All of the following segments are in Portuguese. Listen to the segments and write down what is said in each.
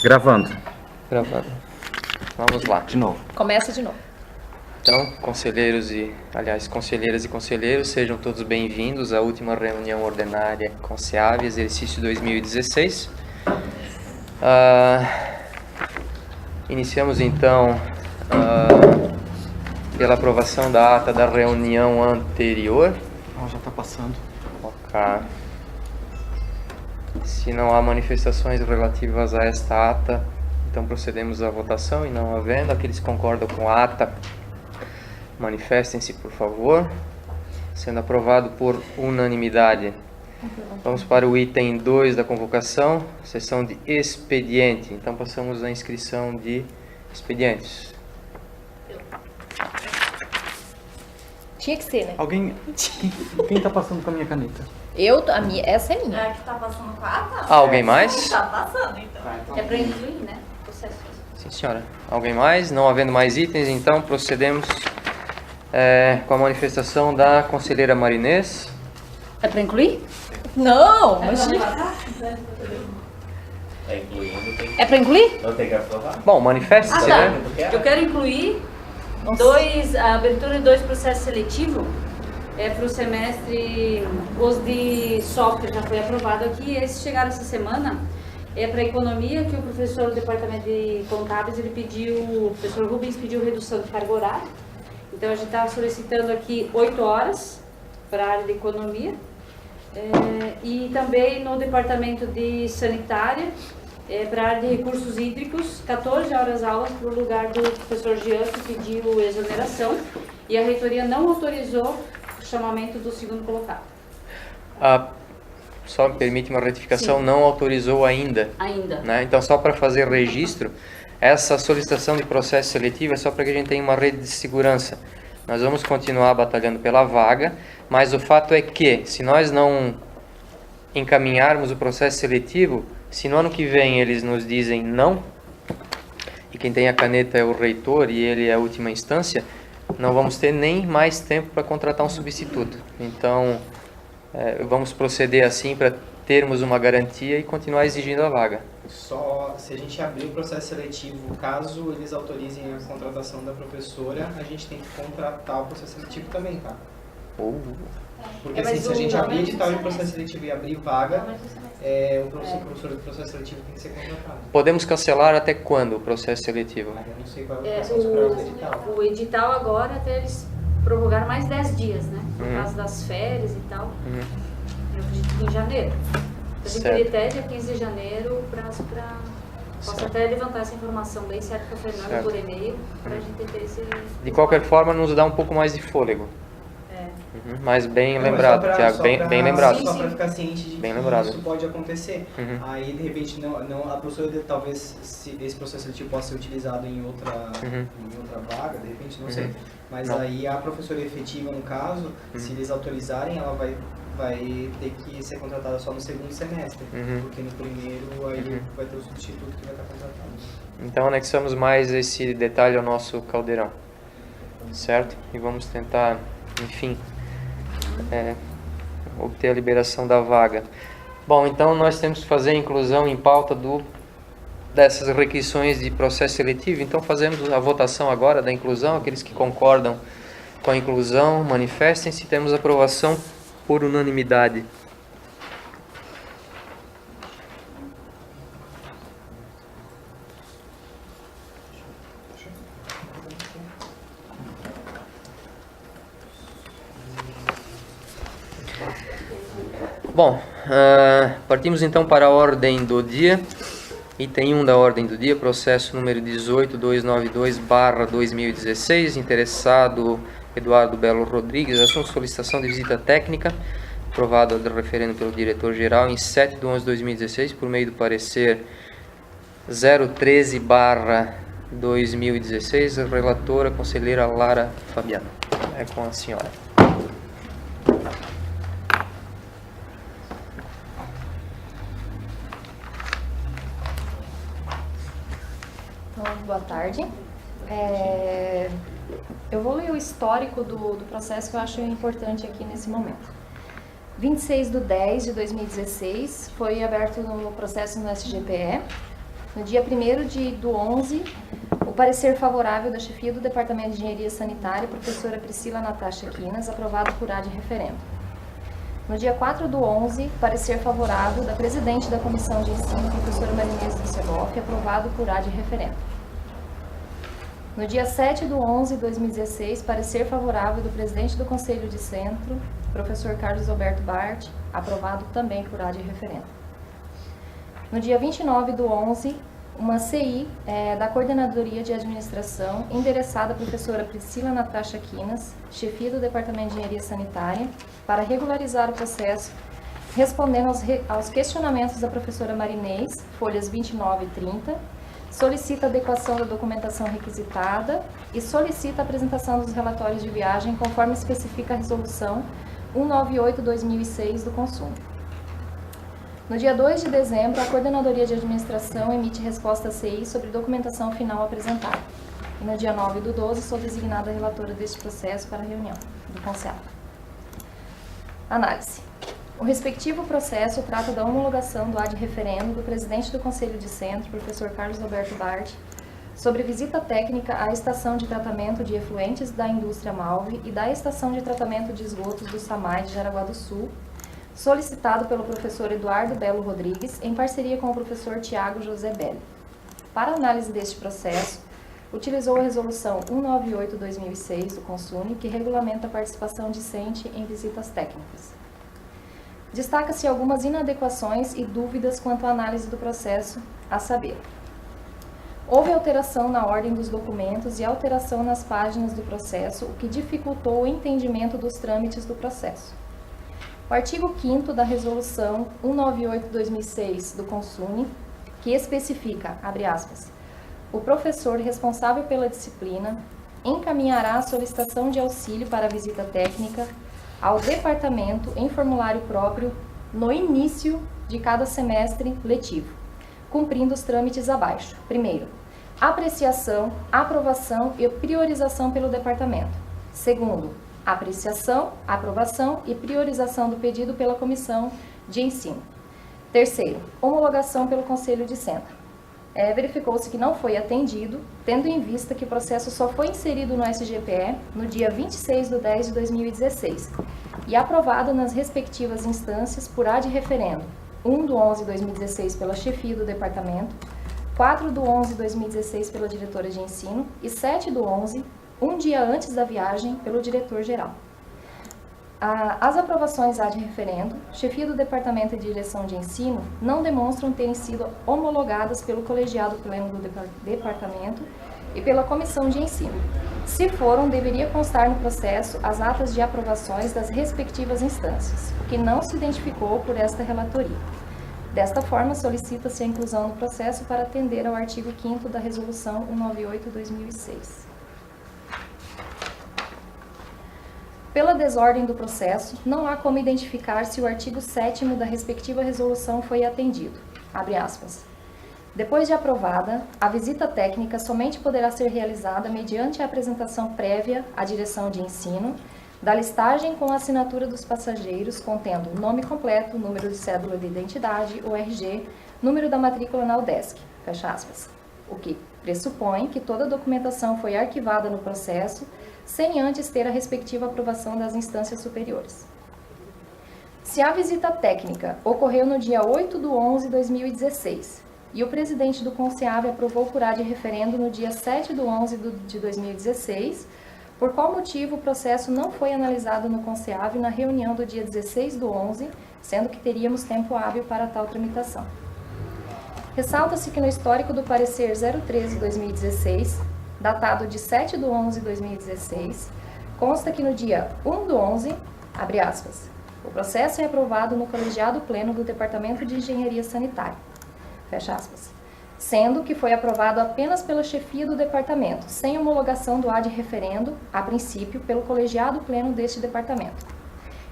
Gravando. Gravando. Vamos lá. De novo. Começa de novo. Então, conselheiras e conselheiros, sejam todos bem-vindos à última reunião ordinária CONSEAV, exercício 2016. Iniciamos então pela aprovação da ata da reunião anterior. Já está passando. Ok. Se não há manifestações relativas a esta ata, então procedemos à votação. E não havendo, aqueles que concordam com a ata, manifestem-se, por favor. Sendo aprovado por unanimidade. Vamos para o item 2 da convocação, sessão de expediente. Então passamos à inscrição de expedientes. Tinha que ser, né? Alguém... Quem está passando com a minha caneta? Essa é minha. É a que tá passando com a ata? Alguém mais? Tá passando, então. É pra incluir, né? Processo. Sim, senhora. Alguém mais? Não havendo mais itens, então procedemos com a manifestação da conselheira Marinês. É pra incluir? Não, imagina. Tá incluindo, tem É pra incluir? não tem que aprovar. Bom, manifeste-se, tá. né? Eu quero incluir a abertura de 2 processos seletivos para o semestre. Os de software já foi aprovado aqui. Esses chegaram essa semana. É para economia, que o professor do departamento de contábeis, o professor Rubens pediu redução de carga horária. Então a gente está solicitando aqui 8 horas para a área de economia. E também no departamento de sanitária, para a área de recursos hídricos, 14 horas aulas para o lugar do professor Jean, que pediu exoneração, e a reitoria não autorizou o chamamento do segundo colocado. Só me permite uma retificação, Sim. não autorizou ainda. Ainda. Né? Então, só para fazer registro, essa solicitação de processo seletivo é só para que a gente tenha uma rede de segurança. Nós vamos continuar batalhando pela vaga, mas o fato é que, se nós não encaminharmos o processo seletivo, se no ano que vem eles nos dizem não, e quem tem a caneta é o reitor e ele é a última instância, não vamos ter nem mais tempo para contratar um substituto. Então, vamos proceder assim para termos uma garantia e continuar exigindo a vaga. Só se a gente abrir o processo seletivo, caso eles autorizem a contratação da professora, a gente tem que contratar o processo seletivo também, tá? Porque assim, se a gente abrir edital de processo seletivo e abrir vaga, o professor do processo seletivo tem que ser contratado. Podemos cancelar até quando o processo seletivo? Eu não sei qual é o processo do edital. O edital agora, até eles prorrogaram mais 10 dias, né? Por causa das férias e tal. Eu acredito que em janeiro. A gente teria até dia 15 de janeiro o prazo para... Posso até levantar essa informação bem certo para a Fernanda por e-mail, para a gente ter esse... De qualquer forma, nos dá um pouco mais de fôlego. Mas bem lembrado, Thiago, bem lembrado. Só para ficar ciente de bem que lembrado. isso pode acontecer. Aí, de repente, a professora, talvez, se esse processo seletivo possa ser utilizado em outra vaga, de repente, não sei. Mas aí a professora efetiva, no caso, se eles autorizarem, ela vai ter que ser contratada só no segundo semestre. Porque no primeiro, aí vai ter o substituto que vai estar contratado. Então anexamos mais esse detalhe ao nosso caldeirão, certo? E vamos tentar, enfim, obter a liberação da vaga. Bom, então nós temos que fazer a inclusão em pauta dessas requisições de processo seletivo. Então fazemos a votação agora da inclusão. Aqueles que concordam com a inclusão, manifestem-se. Temos aprovação por unanimidade. Bom, partimos então para a ordem do dia. Item 1 da ordem do dia, processo número 18292/2016, interessado Eduardo Belo Rodrigues, assunto solicitação de visita técnica, aprovado do referendo pelo diretor-geral em 7/11/2016, por meio do parecer 013/2016, relatora, conselheira Lara Fabiano. É com a senhora. Então, boa tarde. Eu vou ler o histórico do processo que eu acho importante aqui nesse momento. 26/10/2016 foi aberto no processo no SGPE No dia 1º do 11, o parecer favorável da chefia do Departamento de Engenharia Sanitária, professora Priscila Natasha Quinas, aprovado por ad referendo. No dia 4 do 11, parecer favorável da presidente da Comissão de Ensino, professora Marinês Dusseloff, aprovado por ad referendo. No dia 7 do 11 de 2016, parecer favorável do presidente do Conselho de Centro, professor Carlos Alberto Bart, aprovado também por ad referendo. No dia 29 do 11, uma CI da Coordenadoria de Administração, endereçada à professora Priscila Natasha Quinas, chefia do Departamento de Engenharia Sanitária, para regularizar o processo, respondendo aos questionamentos da professora Marinês, folhas 29 e 30, solicita a adequação da documentação requisitada e solicita a apresentação dos relatórios de viagem, conforme especifica a Resolução 198/2006 do Consumo. No dia 2 de dezembro, a Coordenadoria de Administração emite resposta à CI sobre documentação final apresentada. E no dia 9 do 12, sou designada relatora deste processo para a reunião do Conselho. Análise. O respectivo processo trata da homologação do ad referendo do presidente do Conselho de Centro, professor Carlos Alberto Bart, sobre visita técnica à estação de tratamento de efluentes da indústria Malve e da estação de tratamento de esgotos do SAMAI de Jaraguá do Sul, solicitado pelo professor Eduardo Belo Rodrigues, em parceria com o professor Tiago José Belli. Para análise deste processo, utilizou a Resolução 198/2006 do CONSUNE, que regulamenta a participação discente em visitas técnicas. Destaca-se algumas inadequações e dúvidas quanto à análise do processo, a saber: houve alteração na ordem dos documentos e alteração nas páginas do processo, o que dificultou o entendimento dos trâmites do processo. O artigo 5º da Resolução 198/2006 do CONSUNE, que especifica, abre aspas, o professor responsável pela disciplina encaminhará a solicitação de auxílio para a visita técnica ao departamento em formulário próprio no início de cada semestre letivo, cumprindo os trâmites abaixo. Primeiro, apreciação, aprovação e priorização pelo departamento. Segundo, apreciação, aprovação e priorização do pedido pela comissão de ensino. Terceiro, homologação pelo Conselho de Centro. Verificou-se que não foi atendido, tendo em vista que o processo só foi inserido no SGPE no dia 26/10/2016 e aprovado nas respectivas instâncias por ad referendo, 1 do 11/2016 pela chefia do departamento, 4 do 11/2016 pela diretora de ensino e 7 do 11, um dia antes da viagem, pelo diretor-geral. As aprovações ad referendo, chefia do Departamento de Direção de Ensino, não demonstram terem sido homologadas pelo colegiado pleno do departamento e pela comissão de ensino. Se foram, deveria constar no processo as atas de aprovações das respectivas instâncias, o que não se identificou por esta relatoria. Desta forma, solicita-se a inclusão no processo para atender ao artigo 5º da Resolução 198/2006. Pela desordem do processo, não há como identificar se o artigo 7º da respectiva resolução foi atendido. Abre aspas. Depois de aprovada, a visita técnica somente poderá ser realizada mediante a apresentação prévia à direção de ensino da listagem com a assinatura dos passageiros, contendo nome completo, número de cédula de identidade, o RG, número da matrícula na UDESC, fecha aspas. O que pressupõe que toda a documentação foi arquivada no processo, sem antes ter a respectiva aprovação das instâncias superiores. Se a visita técnica ocorreu no dia 8 do 11/2016 e o presidente do CONSEAV aprovou por ad referendo no dia 7 do 11 de 2016, por qual motivo o processo não foi analisado no CONSEAV na reunião do dia 16 do 11, sendo que teríamos tempo hábil para tal tramitação? Ressalta-se que no histórico do parecer 013/2016, datado de 7 de 11 de 2016, consta que no dia 1 do 11, abre aspas, o processo é aprovado no colegiado pleno do Departamento de Engenharia Sanitária, fecha aspas, sendo que foi aprovado apenas pela chefia do departamento, sem homologação do ad referendo, a princípio, pelo colegiado pleno deste departamento.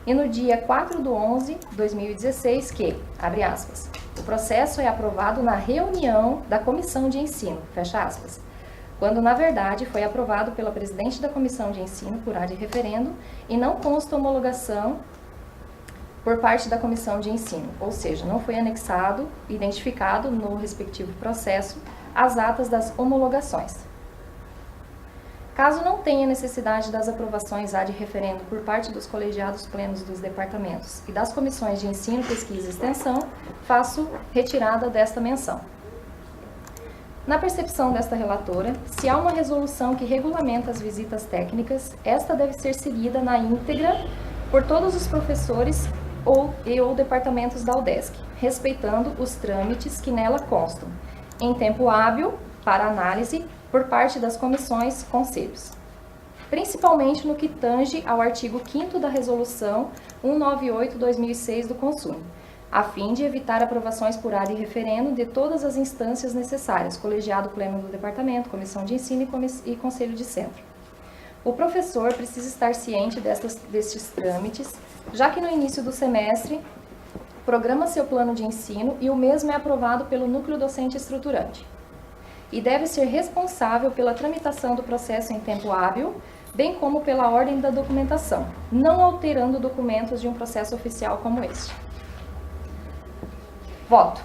E no dia 4 de 11 de 2016 que, abre aspas, o processo é aprovado na reunião da comissão de ensino, fecha aspas, quando na verdade foi aprovado pela presidente da comissão de ensino por ad referendo e não consta homologação por parte da comissão de ensino, ou seja, não foi anexado, identificado no respectivo processo, as atas das homologações. Caso não tenha necessidade das aprovações ad referendo por parte dos colegiados plenos dos departamentos e das comissões de ensino, pesquisa e extensão, faço retirada desta menção. Na percepção desta relatora, se há uma resolução que regulamenta as visitas técnicas, esta deve ser seguida na íntegra por todos os professores ou departamentos da UDESC, respeitando os trâmites que nela constam, em tempo hábil para análise por parte das comissões conselhos, principalmente no que tange ao artigo 5º da Resolução 198/2006 do CONSUNE, a fim de evitar aprovações por ad referendo de todas as instâncias necessárias, colegiado pleno do departamento, comissão de ensino e conselho de centro. O professor precisa estar ciente destes trâmites, já que no início do semestre programa seu plano de ensino e o mesmo é aprovado pelo núcleo docente estruturante. E deve ser responsável pela tramitação do processo em tempo hábil, bem como pela ordem da documentação, não alterando documentos de um processo oficial como este. Voto.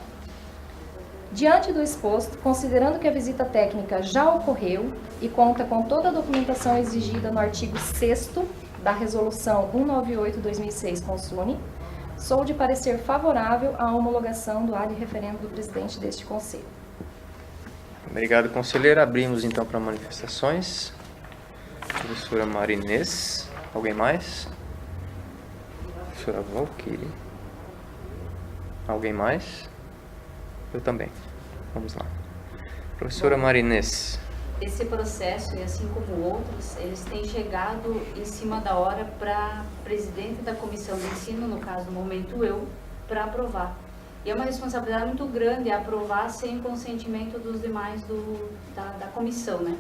Diante do exposto, considerando que a visita técnica já ocorreu e conta com toda a documentação exigida no artigo 6º da Resolução 198/2006 CONSUNE, sou de parecer favorável à homologação do ad referendo do presidente deste Conselho. Obrigado, conselheira. Abrimos então para manifestações. Professora Marinês. Alguém mais? Professora Valquíria. Alguém mais? Eu também. Vamos lá. Professora Marinês. Esse processo, e assim como outros, eles têm chegado em cima da hora para presidente da comissão de ensino, no caso, no momento eu, para aprovar. E é uma responsabilidade muito grande aprovar sem consentimento dos demais da comissão, né?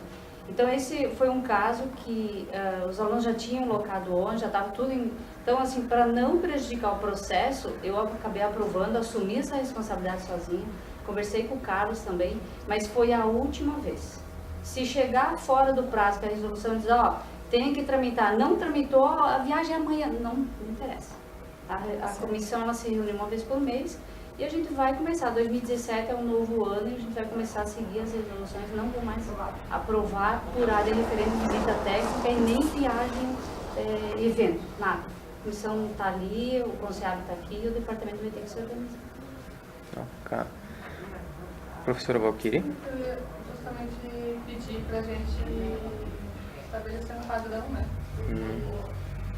Então, esse foi um caso que os alunos já tinham locado ontem, já estava tudo em... Então, assim, para não prejudicar o processo, eu acabei aprovando, assumi essa responsabilidade sozinha, conversei com o Carlos também, mas foi a última vez. Se chegar fora do prazo, que a resolução diz, ó, tem que tramitar, não tramitou, a viagem é amanhã, não interessa. A comissão, ela se reúne uma vez por mês, e a gente vai começar, 2017 é um novo ano e a gente vai começar a seguir as resoluções, não vou mais aprovar por área referente visita técnica e nem viagem, evento, nada. A comissão está ali, o conselho está aqui e o departamento vai ter que se organizar. Ok. Professora Valquíria. Eu ia justamente pedir para a gente estabelecer um padrão, né?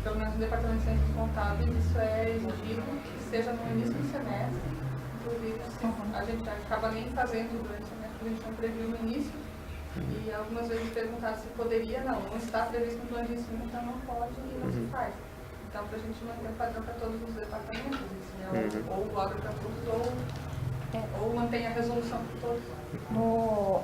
Pelo menos no departamento de ciências contábeis, isso é exigido que seja no início do semestre. Inclusive, a gente acaba nem fazendo durante o semestre, a gente não previu no início. E algumas vezes perguntar se poderia, não está previsto no plano de ensino, então não pode e não se faz. Então, para a gente manter o padrão para todos os departamentos, assim, ou logo para todos, ou mantém a resolução para todos.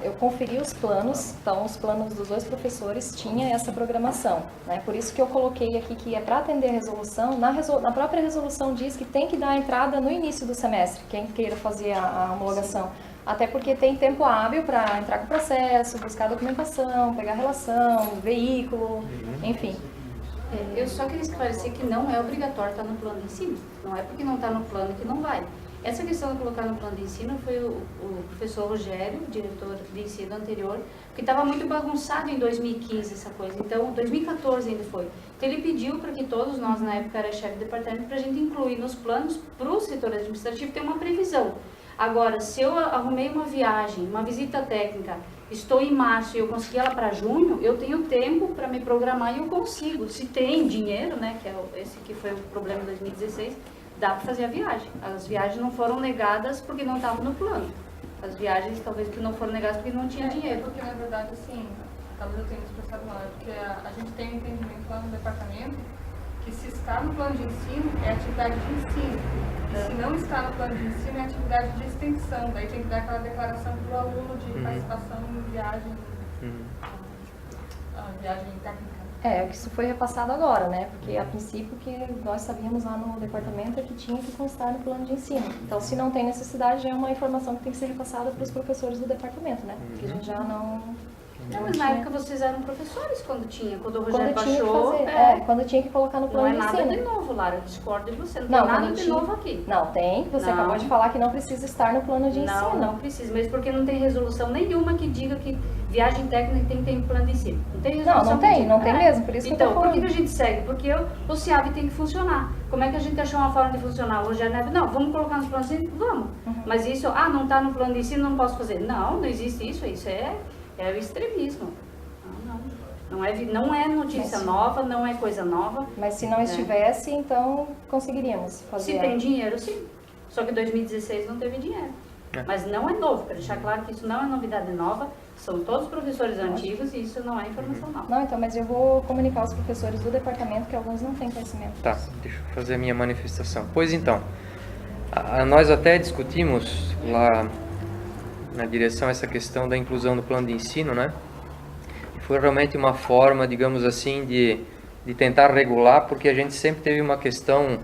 Eu conferi os planos, então os planos dos dois professores tinham essa programação, né? Por isso que eu coloquei aqui que é para atender a resolução, na própria resolução diz que tem que dar a entrada no início do semestre, quem queira fazer a homologação, até porque tem tempo hábil para entrar com o processo, buscar documentação, pegar relação, veículo, enfim. Eu só queria esclarecer que não é obrigatório estar no plano de ensino, não é porque não está no plano que não vai. Essa questão de colocar no plano de ensino foi o professor Rogério, diretor de ensino anterior, que estava muito bagunçado em 2015 essa coisa, então 2014 ainda foi. Então ele pediu para que todos nós, na época era chefe de departamento, para a gente incluir nos planos para o setor administrativo ter uma previsão. Agora, se eu arrumei uma viagem, uma visita técnica, estou em março e eu consegui ela para junho, eu tenho tempo para me programar e eu consigo. Se tem dinheiro, né, que é esse que foi o problema de 2016, dá para fazer a viagem. As viagens não foram negadas porque não estavam no plano. As viagens talvez que não foram negadas porque não tinha dinheiro. Porque na verdade, assim, talvez eu tenha expressado mal, porque a gente tem um entendimento lá no departamento que se está no plano de ensino é atividade de ensino. E se não está no plano de ensino é atividade de extensão. Daí tem que dar aquela declaração para o aluno de participação em viagem, viagem técnica. Isso foi repassado agora, né? Porque a princípio que nós sabíamos lá no departamento é que tinha que constar no plano de ensino. Então, se não tem necessidade, já é uma informação que tem que ser repassada para os professores do departamento, né? Porque a gente já Não, mas na época vocês eram professores quando o Rogério Quando tinha que baixou. fazer, quando tinha que colocar no Não plano é de nada ensino. de novo, Lara. Eu discordo de você. Não, Não, tem nada quando de tinha- novo aqui. Não, tem. Você Não. acabou de falar que não precisa estar no plano de ensino. Não, não precisa, mesmo porque não tem resolução nenhuma que diga que viagem técnica tem que ter um plano de ensino. Não tem resolução. Não tem, que diga. não tem mesmo, por isso que eu tô Então, por que falando. que a gente segue? Porque o CIAB tem que funcionar. Como é que a gente achou uma forma de funcionar? O Rogério Neves, não, vamos colocar no plano de ensino? Vamos. Mas isso, não está no plano de ensino, não posso fazer. Não, não existe isso. Isso é o extremismo. Não é notícia nova, não é coisa nova. Mas se não estivesse, então conseguiríamos fazer. Se tem dinheiro, sim. Só que 2016 não teve dinheiro. Mas não é novo, para deixar claro que isso não é novidade nova, são todos professores antigos e isso não é informação nova. Não, então, mas eu vou comunicar aos professores do departamento que alguns não têm conhecimento. Tá, deixa eu fazer a minha manifestação. Pois então, nós até discutimos lá na direção essa questão da inclusão do plano de ensino, né? Foi realmente uma forma, digamos assim, de tentar regular, porque a gente sempre teve uma questão,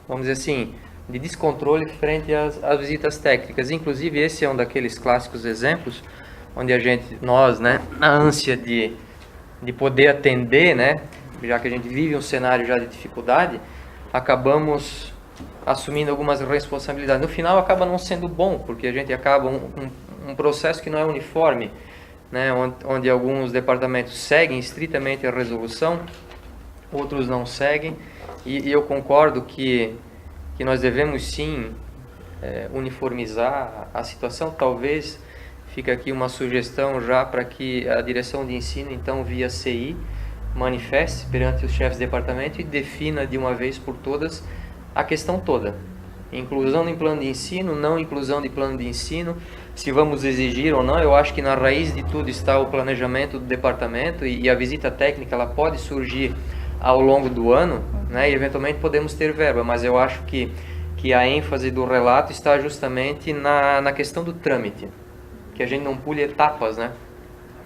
vamos dizer assim, de descontrole frente às visitas técnicas. Inclusive, esse é um daqueles clássicos exemplos, onde nós, né, na ânsia de poder atender, né, já que a gente vive um cenário já de dificuldade, acabamos assumindo algumas responsabilidades. No final, acaba não sendo bom, porque a gente acaba um processo que não é uniforme, né, onde alguns departamentos seguem estritamente a resolução, outros não seguem, e eu concordo que nós devemos sim uniformizar a situação. Talvez fica aqui uma sugestão já para que a direção de ensino, então via CI, manifeste perante os chefes de departamento e defina de uma vez por todas a questão toda. Inclusão em plano de ensino, não inclusão de plano de ensino, se vamos exigir ou não. Eu acho que na raiz de tudo está o planejamento do departamento e a visita técnica ela pode surgir ao longo do ano, né, e eventualmente podemos ter verba, mas eu acho que a ênfase do relato está justamente na questão do trâmite, que a gente não pule etapas, né?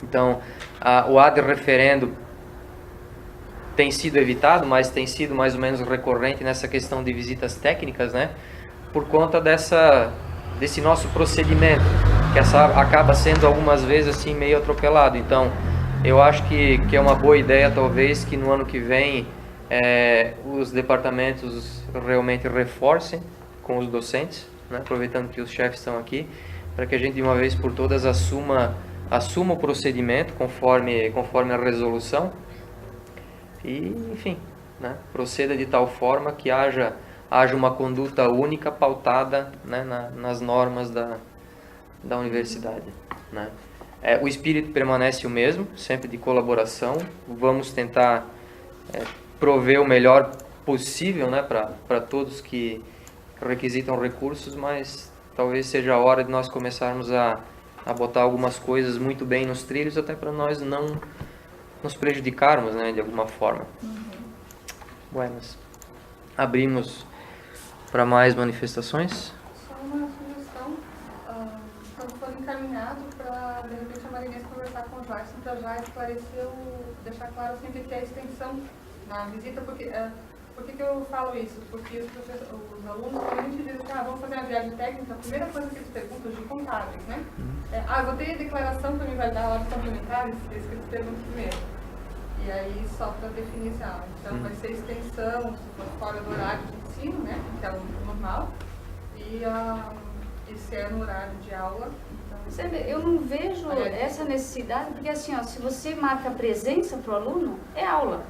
Então, o ad referendo tem sido evitado, mas tem sido mais ou menos recorrente nessa questão de visitas técnicas, né? Por conta desse nosso procedimento, que acaba sendo algumas vezes assim meio atropelado. Então, eu acho que é uma boa ideia, talvez, que no ano que vem os departamentos realmente reforcem com os docentes, né? Aproveitando que os chefes estão aqui, para que a gente de uma vez por todas assuma o procedimento conforme a resolução e, enfim, né? Proceda de tal forma que haja uma conduta única pautada, né, nas normas da universidade, né? O espírito permanece o mesmo, sempre de colaboração. Vamos tentar prover o melhor possível, né, para todos que requisitam recursos, mas talvez seja a hora de nós começarmos a botar algumas coisas muito bem nos trilhos, até para nós não nos prejudicarmos, né, de alguma forma. Buenas. Abrimos para mais manifestações. Só uma sugestão, quando for encaminhado, para de repente a Marinês conversar com o Jackson, para já esclarecer, deixar claro sempre que é a extensão na visita, porque por que eu falo isso? Porque os alunos, quando a gente diz assim, vamos fazer uma viagem técnica, a primeira coisa que eles perguntam de contábeis, né? Eu vou ter declaração para me validar horas complementares, é isso que eles perguntam primeiro. E aí só para definir assim, então vai ser extensão, se for fora do horário de ensino, né? Que é o normal, e se é no horário de aula. Então, Eu não vejo essa necessidade, porque assim, se você marca presença para o aluno, é aula.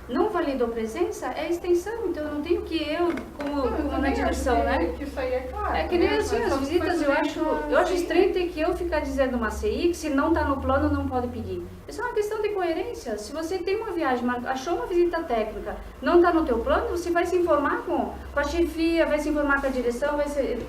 Não validou presença, é extensão. Então eu não tenho que como na direção, né? Que isso aí é claro. É que nem né? assim, as visitas, eu acho estranho ter que eu ficar dizendo uma CI que se não está no plano não pode pedir. Isso é uma questão de coerência. Se você tem uma viagem, achou uma visita técnica, não está no teu plano, você vai se informar com a chefia, vai se informar com a direção,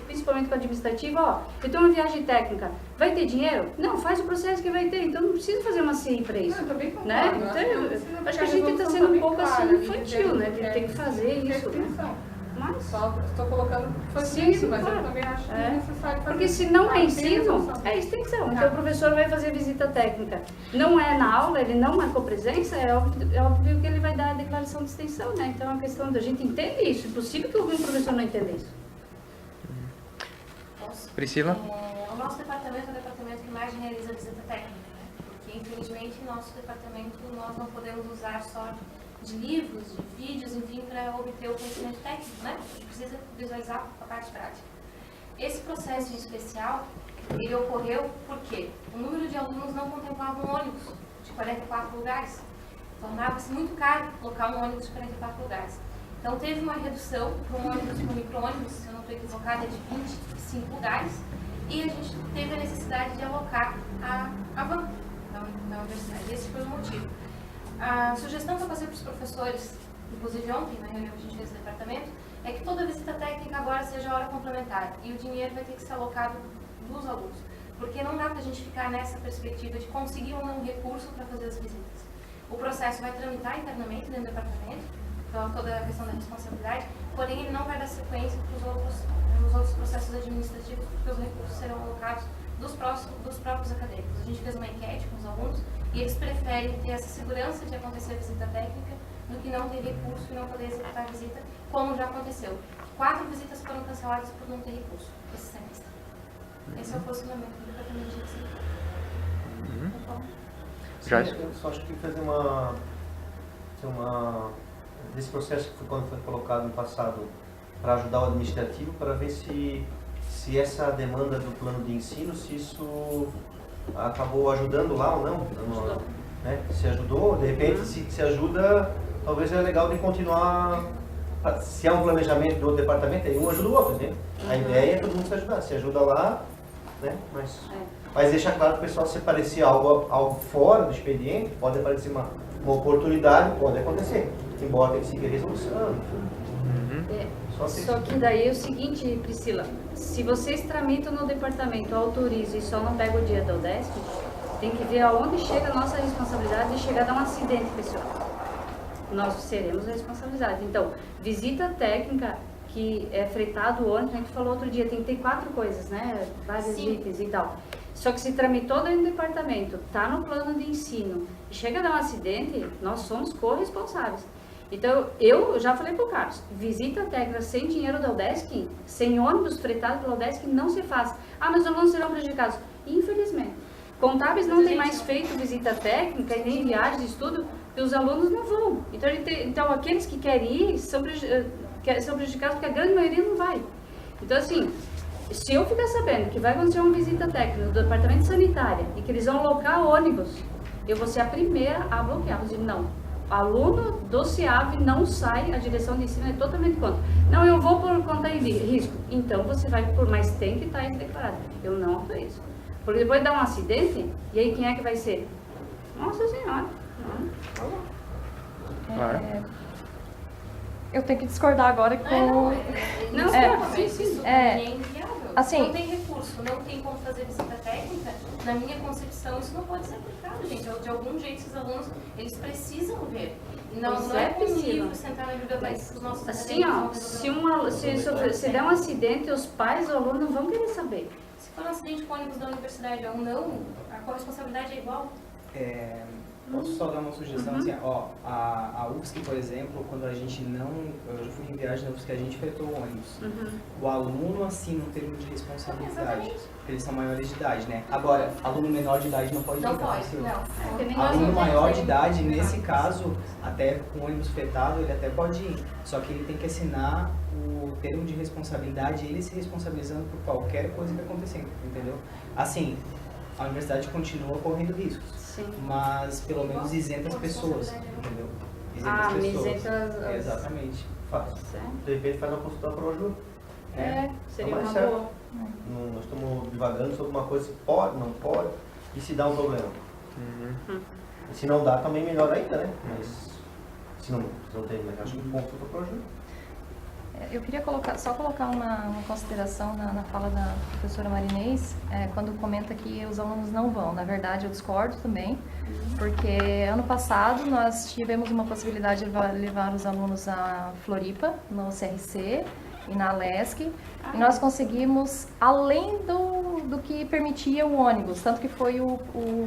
principalmente com a administrativa, eu tenho uma viagem técnica, vai ter dinheiro? Não, faz o processo que vai ter, então não precisa fazer uma CI para isso. Eu também concordo, Né? Então, acho que a gente está sendo um pouco assim infantil, né? De ter que fazer isso, né? Mas só estou colocando que foi Sim, isso, mas claro. eu também acho que é necessário fazer. porque se não é Tem ensino, resolução. é extensão. Então o professor vai fazer visita técnica. Não é na aula, ele não marcou presença, é óbvio que ele vai dar a declaração de extensão, né? Então é uma questão da gente entender isso. É possível que algum professor não entenda isso. Priscila? O nosso departamento é o departamento que mais enfermagem realiza a visita técnica, né? Porque, infelizmente, em nosso departamento, nós não podemos usar só de livros, de vídeos, enfim, para obter o conhecimento técnico, né? A gente precisa visualizar a parte prática. Esse processo em especial, ele ocorreu porque o número de alunos não contemplava um ônibus de 44 lugares. Tornava-se muito caro colocar um ônibus de 44 lugares. Então, teve uma redução para um ônibus, para um micro-ônibus, se eu não estou equivocada, de 25 lugares. E a gente teve a necessidade de alocar a van na universidade. Esse foi o motivo. A sugestão que eu passei para os professores, inclusive ontem, na reunião que a gente fez no departamento, é que toda visita técnica agora seja hora complementar. E o dinheiro vai ter que ser alocado dos alunos. Porque não dá para a gente ficar nessa perspectiva de conseguir ou não recurso para fazer as visitas. O processo vai tramitar internamente dentro do departamento, então toda a questão da responsabilidade, porém ele não vai dar sequência para os outros processos administrativos, porque os recursos serão alocados dos próprios acadêmicos. A gente fez uma enquete com os alunos e eles preferem ter essa segurança de acontecer a visita técnica do que não ter recurso e não poder executar a visita, como já aconteceu. 4 visitas foram canceladas por não ter recurso esse semestre. Esse é o posicionamento do departamento de ensino. Sim, eu só acho que tem que fazer desse processo que quando foi colocado no passado para ajudar o administrativo, para ver se essa demanda do plano de ensino, se isso acabou ajudando lá ou não, né? Se ajudou, de repente se ajuda, talvez é legal de continuar, se é um planejamento do outro departamento, aí um ajuda o outro, né? A ideia é todo mundo se ajudar, se ajuda lá, né? Mas deixa claro que o pessoal, se aparecer algo fora do expediente, pode aparecer uma oportunidade, pode acontecer, embora tenha que seguir a resolução. Só que daí é o seguinte, Priscila, se vocês tramitam no departamento, autorizam e só não pega o dia da UDESC, tem que ver aonde chega a nossa responsabilidade de chegar a dar um acidente pessoal. Nós seremos a responsabilidade. Então, visita técnica, que é fretado o ônibus, a gente falou outro dia, tem que ter 4 coisas, né? Vários itens e tal. Só que se tramitou dentro do departamento, está no plano de ensino, e chega a dar um acidente, nós somos corresponsáveis. Então, eu já falei para o Carlos, visita técnica sem dinheiro da UDESC, sem ônibus fretado pela UDESC, não se faz. Ah, mas os alunos serão prejudicados. Infelizmente. Contábeis não têm mais feito visita técnica e nem viagem de estudo, porque os alunos não vão. Então aqueles que querem ir são prejudicados, porque a grande maioria não vai. Então, assim, se eu ficar sabendo que vai acontecer uma visita técnica do departamento sanitário e que eles vão alocar ônibus, eu vou ser a primeira a bloquear. Vou dizer, não, aluno do CIAV não sai, a direção de ensino é totalmente contra. Não, eu vou por conta de risco. Então você vai por, mas tem que estar declarado. Eu não autorizo. Porque depois dá um acidente, e aí quem é que vai ser? Nossa Senhora. Eu tenho que discordar agora com... É inviável. Assim, não tem recurso, não tem como fazer visita técnica. Na minha concepção, isso não pode ser aplicado, gente. De algum jeito, esses alunos, eles precisam ver. Não é possível sentar na biblioteca dos nossos assim, ó, se der um acidente, os pais ou alunos não vão querer saber. Se for um acidente com ônibus da universidade ou não, a corresponsabilidade é igual. Posso só dar uma sugestão? Assim, ó, a UFSC, por exemplo, quando a gente não... Eu já fui em viagem na UFSC, a gente fretou o ônibus. O aluno assina um termo de responsabilidade, porque eles são maiores de idade, né? Agora, aluno menor de idade não pode ir. Não pode, não. Aluno maior de idade, nesse caso, até com o ônibus fretado, ele até pode ir. Só que ele tem que assinar o termo de responsabilidade, ele se responsabilizando por qualquer coisa que acontecer, entendeu? Assim, a universidade continua correndo riscos. Sim. Mas pelo menos isenta as pessoas, entendeu? Isenta as pessoas. Isenta Exatamente. De repente faz uma consulta para o ajuda. Seria uma boa. Nós estamos divagando sobre uma coisa que pode, não pode, e se dá um problema. E se não dá, também melhor ainda, né? Mas se não tem, mas acho que consulta para o ajuda. Eu queria só colocar uma consideração na fala da professora Marinês, quando comenta que os alunos não vão. Na verdade, eu discordo também, porque ano passado nós tivemos uma possibilidade de levar os alunos a Floripa, no CRC e na Alesc, e nós conseguimos, além do que permitia o ônibus, tanto que foi o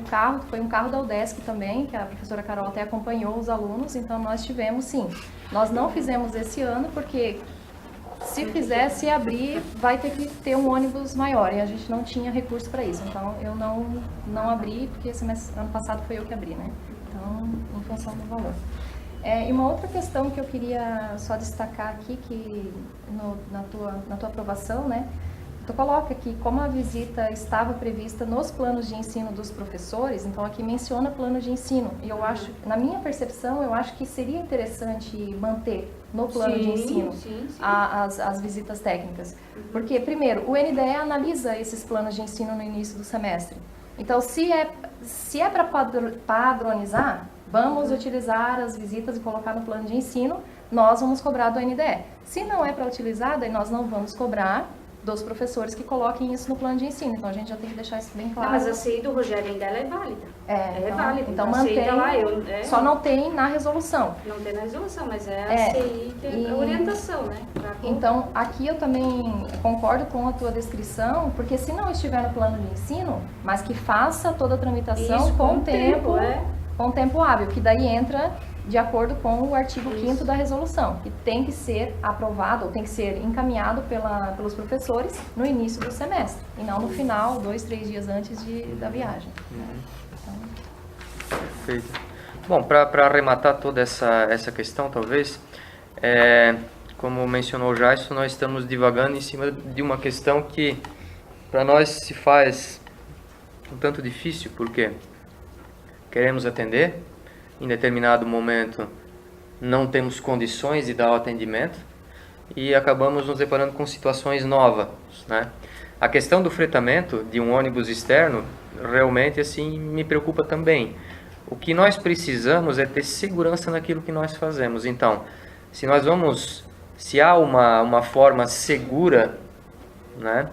carro, foi um carro da UDESC também, que a professora Carol até acompanhou os alunos, então nós tivemos, sim. Nós não fizemos esse ano, porque se abrir, vai ter que ter um ônibus maior, e a gente não tinha recurso para isso, então eu não abri, porque ano passado foi eu que abri, né? Então, em função do valor. E uma outra questão que eu queria só destacar aqui, que na tua aprovação, né? Tu coloca que como a visita estava prevista nos planos de ensino dos professores, então aqui menciona plano de ensino. E eu acho, na minha percepção, eu acho que seria interessante manter no plano de ensino as visitas técnicas. Porque, primeiro, o NDE analisa esses planos de ensino no início do semestre. Então, se é para padronizar, vamos utilizar as visitas e colocar no plano de ensino, nós vamos cobrar do NDE. Se não é para utilizar, daí nós não vamos cobrar dos professores que coloquem isso no plano de ensino. Então, a gente já tem que deixar isso bem claro. Não, mas a CI do Rogério ainda é válida. É válida. Então, mantém, lá, só não tem na resolução. Não tem na resolução, mas é a CI que é a orientação, né? Então, aqui eu também concordo com a tua descrição, porque se não estiver no plano de ensino, mas que faça toda a tramitação isso, com tempo hábil, que daí entra de acordo com o artigo 5º da resolução, que tem que ser aprovado, ou tem que ser encaminhado pelos professores no início do semestre, e não no final, 2, 3 dias antes da viagem. Perfeito. Bom, para arrematar toda essa questão, talvez, como mencionou o Jason, nós estamos divagando em cima de uma questão que para nós se faz um tanto difícil, porque queremos atender, em determinado momento não temos condições de dar o atendimento e acabamos nos deparando com situações novas, né? A questão do fretamento de um ônibus externo realmente assim me preocupa também. O que nós precisamos é ter segurança naquilo que nós fazemos. Então, se há uma forma segura, né,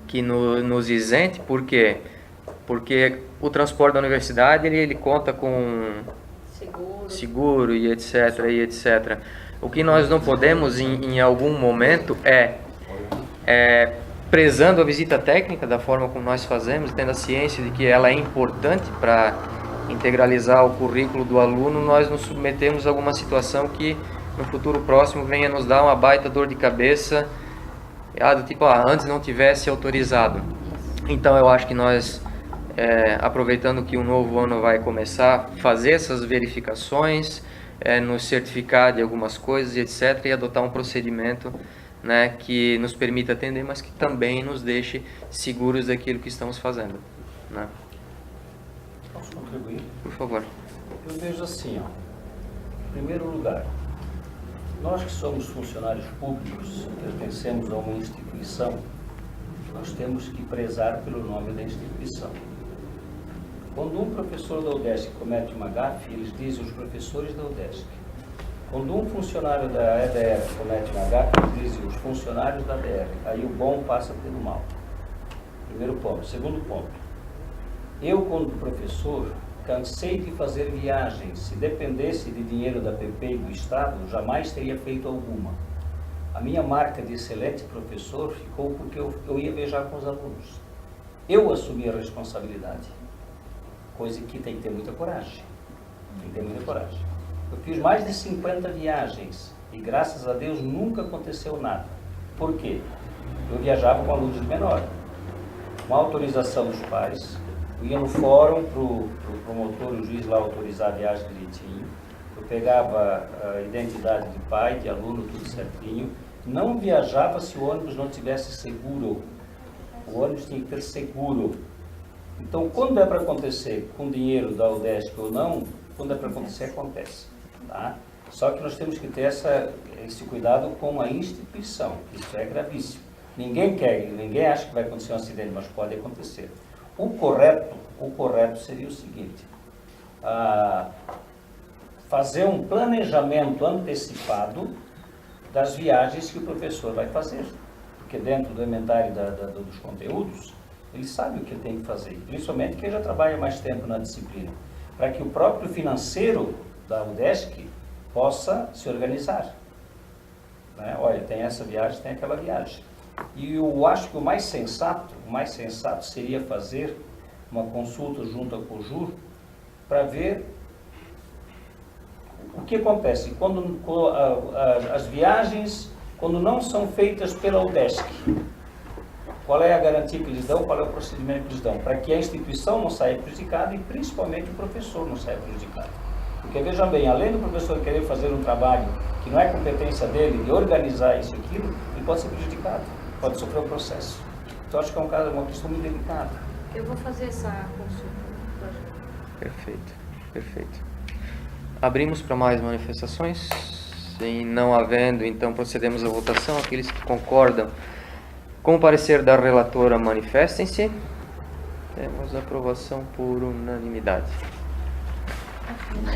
que nos isente, por quê? Porque o transporte da universidade ele conta com seguro e etc. O que nós não podemos em algum momento prezando a visita técnica da forma como nós fazemos, tendo a ciência de que ela é importante para integralizar o currículo do aluno, nós nos submetemos a alguma situação que no futuro próximo venha nos dar uma baita dor de cabeça, do tipo, antes não tivesse autorizado. Então eu acho que nós, aproveitando que um novo ano vai começar, fazer essas verificações, nos certificar de algumas coisas, etc., e adotar um procedimento, né, que nos permita atender, mas que também nos deixe seguros daquilo que estamos fazendo, né? Posso contribuir? Por favor. Eu vejo assim, em primeiro lugar, nós que somos funcionários públicos, pertencemos a uma instituição, nós temos que prezar pelo nome da instituição. Quando um professor da UDESC comete uma gafe, eles dizem os professores da UDESC. Quando um funcionário da EDR comete uma gafe, eles dizem os funcionários da ADR. Aí o bom passa pelo mal. Primeiro ponto. Segundo ponto. Eu, quando professor, cansei de fazer viagens. Se dependesse de dinheiro da PP e do Estado, jamais teria feito alguma. A minha marca de excelente professor ficou porque eu ia viajar com os alunos. Eu assumi a responsabilidade. Coisa que tem que ter muita coragem. Tem que ter muita coragem. Eu fiz mais de 50 viagens e, graças a Deus, nunca aconteceu nada. Por quê? Eu viajava com alunos de menor. Uma autorização dos pais. Eu ia no fórum para o promotor, o juiz lá autorizar a viagem direitinho. Eu pegava a identidade de pai, de aluno, tudo certinho. Não viajava se o ônibus não tivesse seguro. O ônibus tinha que ter seguro. Então, quando é para acontecer com dinheiro da UDESC ou não, quando é para acontecer, acontece. Tá? Só que nós temos que ter esse cuidado com a instituição. Isso é gravíssimo. Ninguém acha que vai acontecer um acidente, mas pode acontecer. O correto seria o seguinte: fazer um planejamento antecipado das viagens que o professor vai fazer. Porque dentro do inventário dos conteúdos, ele sabe o que tem que fazer, principalmente quem já trabalha mais tempo na disciplina, para que o próprio financeiro da UDESC possa se organizar. Né? Olha, tem essa viagem, tem aquela viagem. E eu acho que o mais sensato seria fazer uma consulta junto à COJUR para ver o que acontece quando as viagens, quando não são feitas pela UDESC. Qual é a garantia que eles dão, qual é o procedimento que eles dão, para que a instituição não saia prejudicada e principalmente o professor não saia prejudicado. Porque veja bem, além do professor querer fazer um trabalho que não é competência dele, de organizar isso e aquilo, ele pode ser prejudicado, pode sofrer um processo. Então acho que é um caso, uma questão muito delicada. Eu vou fazer essa consulta. Perfeito, perfeito. Abrimos para mais manifestações? Sim, não havendo, então procedemos à votação. Aqueles que concordam com o parecer da relatora, manifestem-se. Temos aprovação por unanimidade.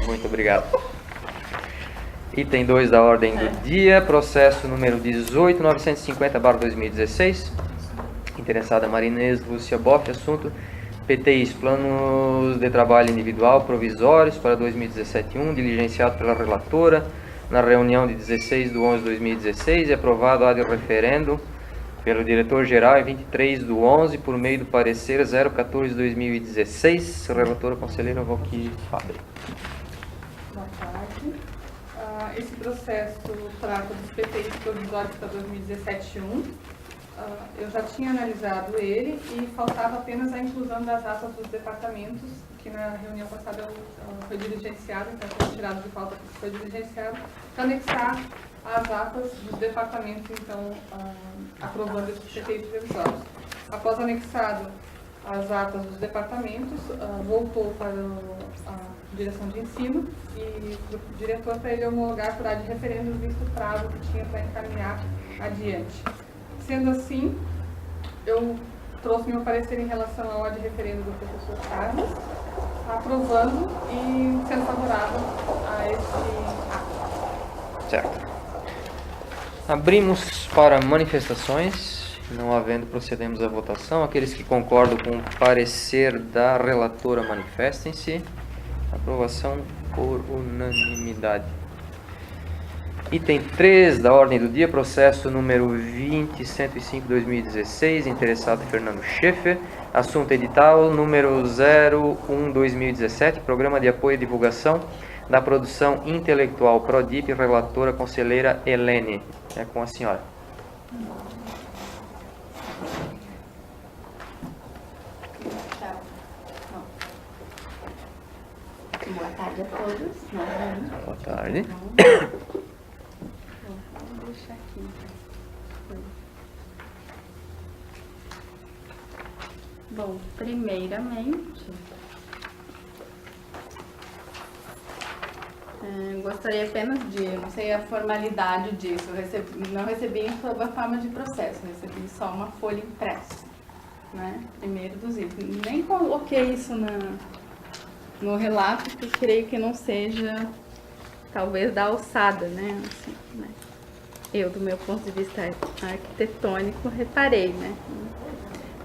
Muito obrigado. Item 2 da ordem do dia, processo número 18.950/2016. Interessada Marinês Lúcia Boff, assunto PTIs, planos de trabalho individual provisórios para 2017-1, diligenciado pela relatora na reunião de 16/11/2016 e aprovado ad referendo pelo diretor-geral em 23/11 por meio do parecer 014/2016. Relatora conselheira Valquíria Fabre. Boa tarde. Esse processo trata dos PTIs provisórios para 2017-1. Eu já tinha analisado ele e faltava apenas a inclusão das atas dos departamentos, que na reunião passada foi diligenciado, então foi tirado de pauta porque foi diligenciado, para anexar as atas dos departamentos, então, aprovando esses PTIs provisórios. Após anexado as atas dos departamentos, voltou para a direção de ensino e para o diretor para ele homologar por ad referendo, visto o prazo que tinha para encaminhar adiante. Sendo assim, eu trouxe meu parecer em relação ao ad referendo do professor Carlos, aprovando e sendo favorável a esse ato. Certo. Abrimos para manifestações. Não havendo, procedemos à votação. Aqueles que concordam com o parecer da relatora, manifestem-se. Aprovação por unanimidade. Item 3 da ordem do dia, processo número 20.105/2016, interessado Fernando Schaeffer, assunto edital número 01/2017, Programa de Apoio e Divulgação da Produção Intelectual Prodip, relatora conselheira Helene. É com a senhora. Boa tarde a todos. Boa tarde. Vou deixar aqui. Bom, primeiramente, gostaria apenas de, não sei a formalidade disso, não recebi sob a forma de processo, recebi só uma folha impressa, né? Primeiro dos itens. Nem coloquei isso no relato, porque creio que não seja, talvez, da alçada, né? Assim, né? Eu, do meu ponto de vista arquitetônico, reparei, né?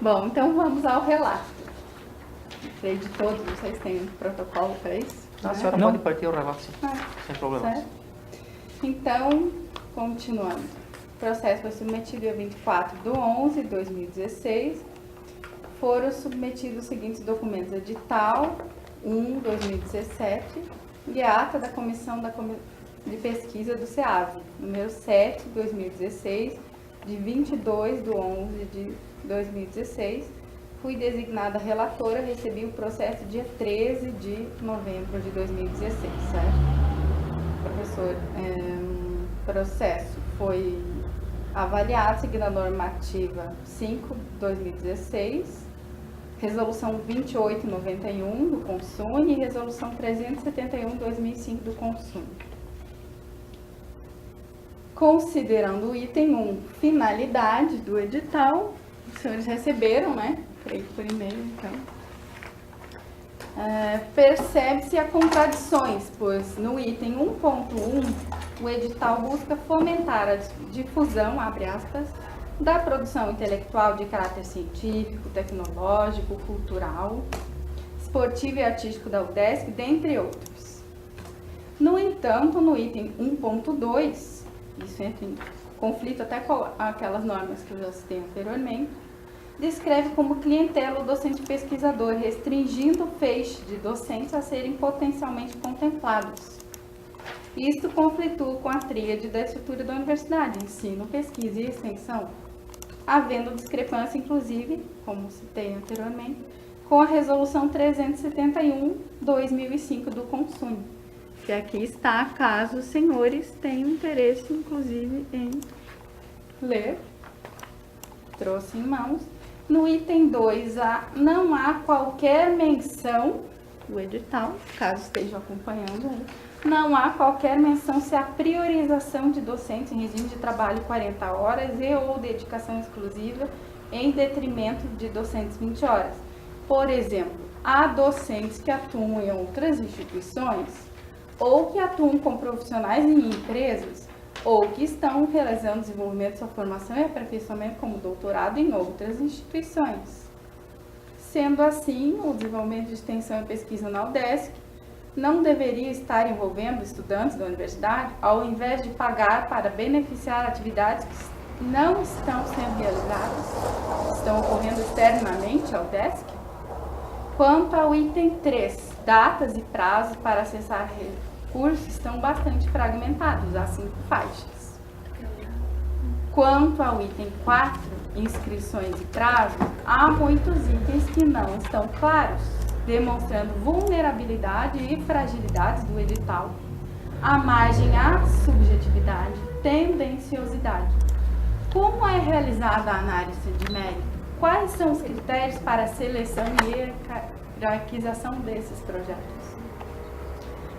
Bom, então vamos ao relato. Sei de todos, vocês têm um protocolo para isso? A né? senhora pode partir o relato, sim. Sem problemas. Certo? Então, continuando. O processo foi submetido dia 24/11/2016. Foram submetidos os seguintes documentos: edital 1/2017 e a ata da comissão de pesquisa do SEAV, número 7/2016, de 22/11/2016. Fui designada relatora, recebi o processo dia 13 de novembro de 2016, certo? Professor, o processo foi avaliado seguindo a normativa 5/2016, resolução 2891 do Consune e resolução 371/2005 do Consune. Considerando o item 1, finalidade do edital, os senhores receberam, né? Creio por e-mail, então. Percebe-se a contradições, pois no item 1.1, o edital busca fomentar a difusão, abre aspas, da produção intelectual de caráter científico, tecnológico, cultural, esportivo e artístico da UDESC, dentre outros. No entanto, no item 1.2, isso entra em conflito até com aquelas normas que eu já citei anteriormente, descreve como clientela o docente pesquisador, restringindo o feixe de docentes a serem potencialmente contemplados. Isto conflitua com a tríade da estrutura da universidade, ensino, pesquisa e extensão, havendo discrepância, inclusive, como citei anteriormente, com a Resolução 371/2005 do CONSUN, que aqui está, caso os senhores tenham interesse, inclusive, em ler. Trouxe em mãos. No item 2A, não há qualquer menção, o edital, caso estejam acompanhando, não há qualquer menção se a priorização de docentes em regime de trabalho 40 horas e ou dedicação exclusiva em detrimento de docentes 20 horas. Por exemplo, há docentes que atuam em outras instituições ou que atuam com profissionais em empresas ou que estão realizando desenvolvimento de sua formação e aperfeiçoamento como doutorado em outras instituições. Sendo assim, o desenvolvimento de extensão e pesquisa na UDESC não deveria estar envolvendo estudantes da universidade, ao invés de pagar para beneficiar atividades que não estão sendo realizadas, estão ocorrendo externamente ao UDESC? Quanto ao item 3, datas e prazos para acessar recursos estão bastante fragmentados, há 5 faixas. Quanto ao item 4, inscrições e prazos, há muitos itens que não estão claros, demonstrando vulnerabilidade e fragilidades do edital, a margem à subjetividade, tendenciosidade. Como é realizada a análise de mérito? Quais são os critérios para a seleção e hierarquização desses projetos?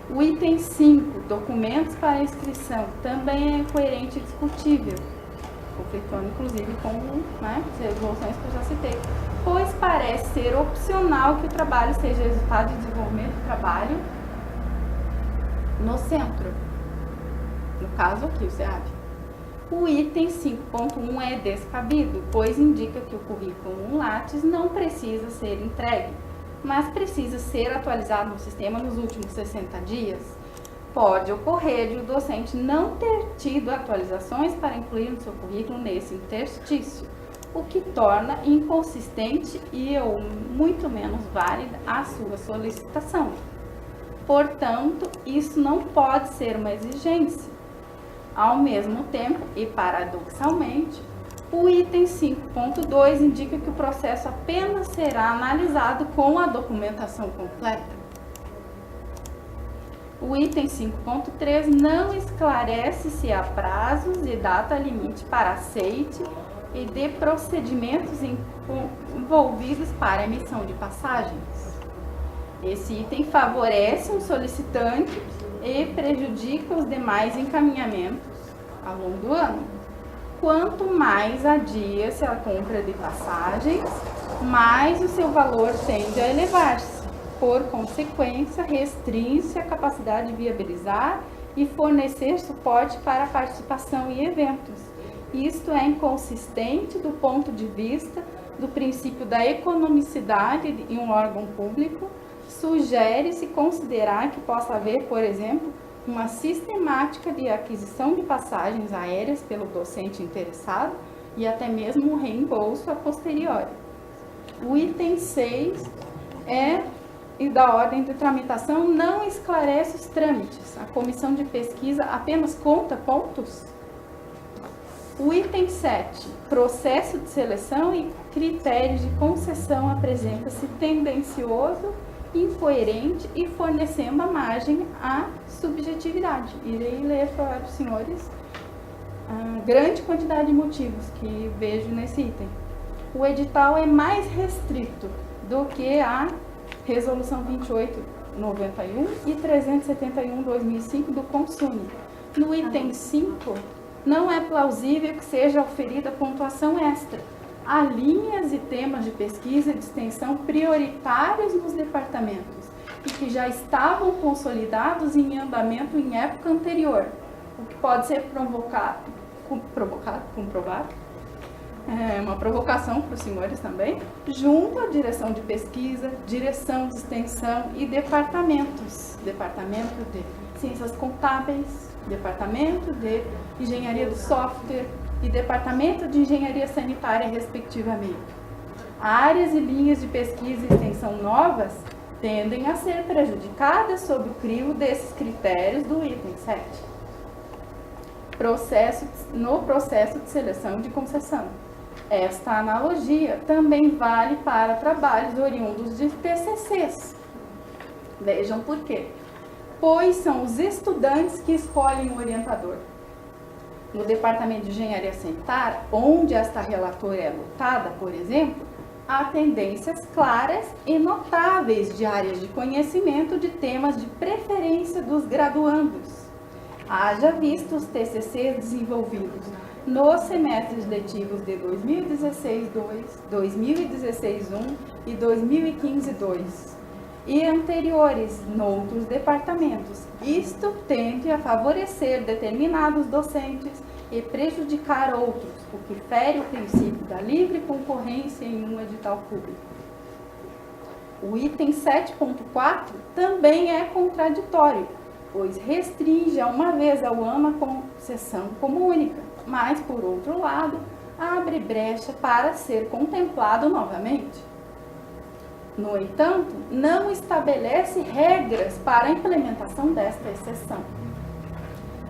O item 5, documentos para inscrição, também é coerente e discutível, conflitando inclusive com as resoluções que eu já citei, pois parece ser opcional que o trabalho seja resultado de desenvolvimento do trabalho no centro, no caso aqui o SEAD. O item 5.1 é descabido, pois indica que o currículo Lattes não precisa ser entregue, mas precisa ser atualizado no sistema nos últimos 60 dias. Pode ocorrer de o docente não ter tido atualizações para incluir no seu currículo nesse interstício, o que torna inconsistente e ou muito menos válida a sua solicitação. Portanto, isso não pode ser uma exigência. Ao mesmo tempo, e paradoxalmente, o item 5.2 indica que o processo apenas será analisado com a documentação completa. O item 5.3 não esclarece se há prazos e data limite para aceite e de procedimentos envolvidos para emissão de passagens. Esse item favorece um solicitante e prejudica os demais encaminhamentos ao longo do ano. Quanto mais adia-se a compra de passagens, mais o seu valor tende a elevar-se. Por consequência, restringe-se a capacidade de viabilizar e fornecer suporte para a participação em eventos. Isto é inconsistente do ponto de vista do princípio da economicidade em um órgão público. Sugere-se considerar que possa haver, por exemplo, uma sistemática de aquisição de passagens aéreas pelo docente interessado e até mesmo um reembolso a posteriori. O item 6 e da ordem de tramitação não esclarece os trâmites. A comissão de pesquisa apenas conta pontos? O item 7, processo de seleção e critérios de concessão, apresenta-se tendencioso, incoerente e fornecendo a margem à subjetividade. Irei ler para os senhores a grande quantidade de motivos que vejo nesse item. O edital é mais restrito do que a Resolução 2891 e 371/2005 do CONSUN. No item 5, não é plausível que seja oferida pontuação extra. Há linhas e temas de pesquisa e de extensão prioritários nos departamentos e que já estavam consolidados em andamento em época anterior, o que pode ser comprovado, uma provocação para os senhores também, junto à direção de pesquisa, direção de extensão e departamentos, departamento de ciências contábeis, departamento de engenharia do software e departamento de engenharia sanitária, respectivamente. Áreas e linhas de pesquisa e extensão novas tendem a ser prejudicadas sob o crivo desses critérios do item 7. No processo de seleção de concessão. Esta analogia também vale para trabalhos oriundos de TCCs. Vejam por quê. Pois são os estudantes que escolhem o orientador. No Departamento de Engenharia Sanitária, onde esta relatora é lotada, por exemplo, há tendências claras e notáveis de áreas de conhecimento de temas de preferência dos graduandos. Haja visto os TCCs desenvolvidos nos semestres letivos de 2016-2, 2016-1 e 2015-2 e anteriores noutros departamentos. Isto tende a favorecer determinados docentes e prejudicar outros, o que fere o princípio da livre concorrência em um edital público. O item 7.4 também é contraditório, pois restringe a uma vez ao ano a concessão como única, mas, por outro lado, abre brecha para ser contemplado novamente. No entanto, não estabelece regras para a implementação desta exceção.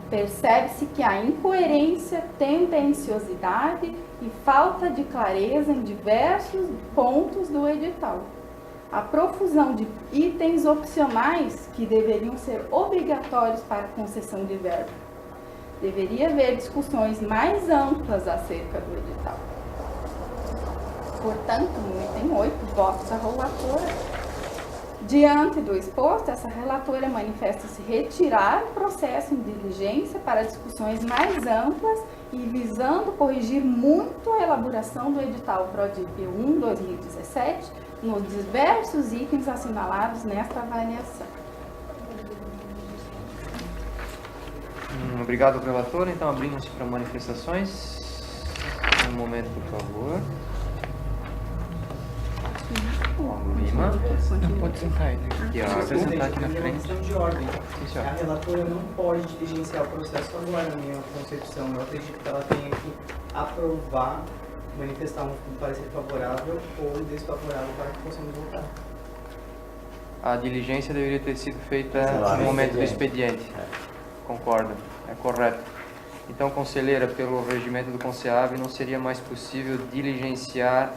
Percebe-se que há incoerência, tendenciosidade e falta de clareza em diversos pontos do edital. A profusão de itens opcionais que deveriam ser obrigatórios para a concessão de verba. Deveria haver discussões mais amplas acerca do edital. Portanto, no item 8, votos da relatora. Diante do exposto, essa relatora manifesta-se retirar o processo em diligência para discussões mais amplas e visando corrigir muito a elaboração do edital PRODIP 1/2017 nos diversos itens assinalados nesta avaliação. Obrigado, relator. Então, abrimos para manifestações. Um momento, por favor. Paulo Lima. Pode sentar aí. Tiago. Você sentar aqui na frente. Uma questão de ordem. Isso, ó. A relatora não pode diligenciar o processo agora, na minha concepção. Eu acredito que ela tenha que aprovar, manifestar um parecer favorável ou desfavorável para que possamos votar. A diligência deveria ter sido feita no momento do expediente. Concordo, é correto. Então, conselheira, pelo regimento do CONSEAB, não seria mais possível diligenciar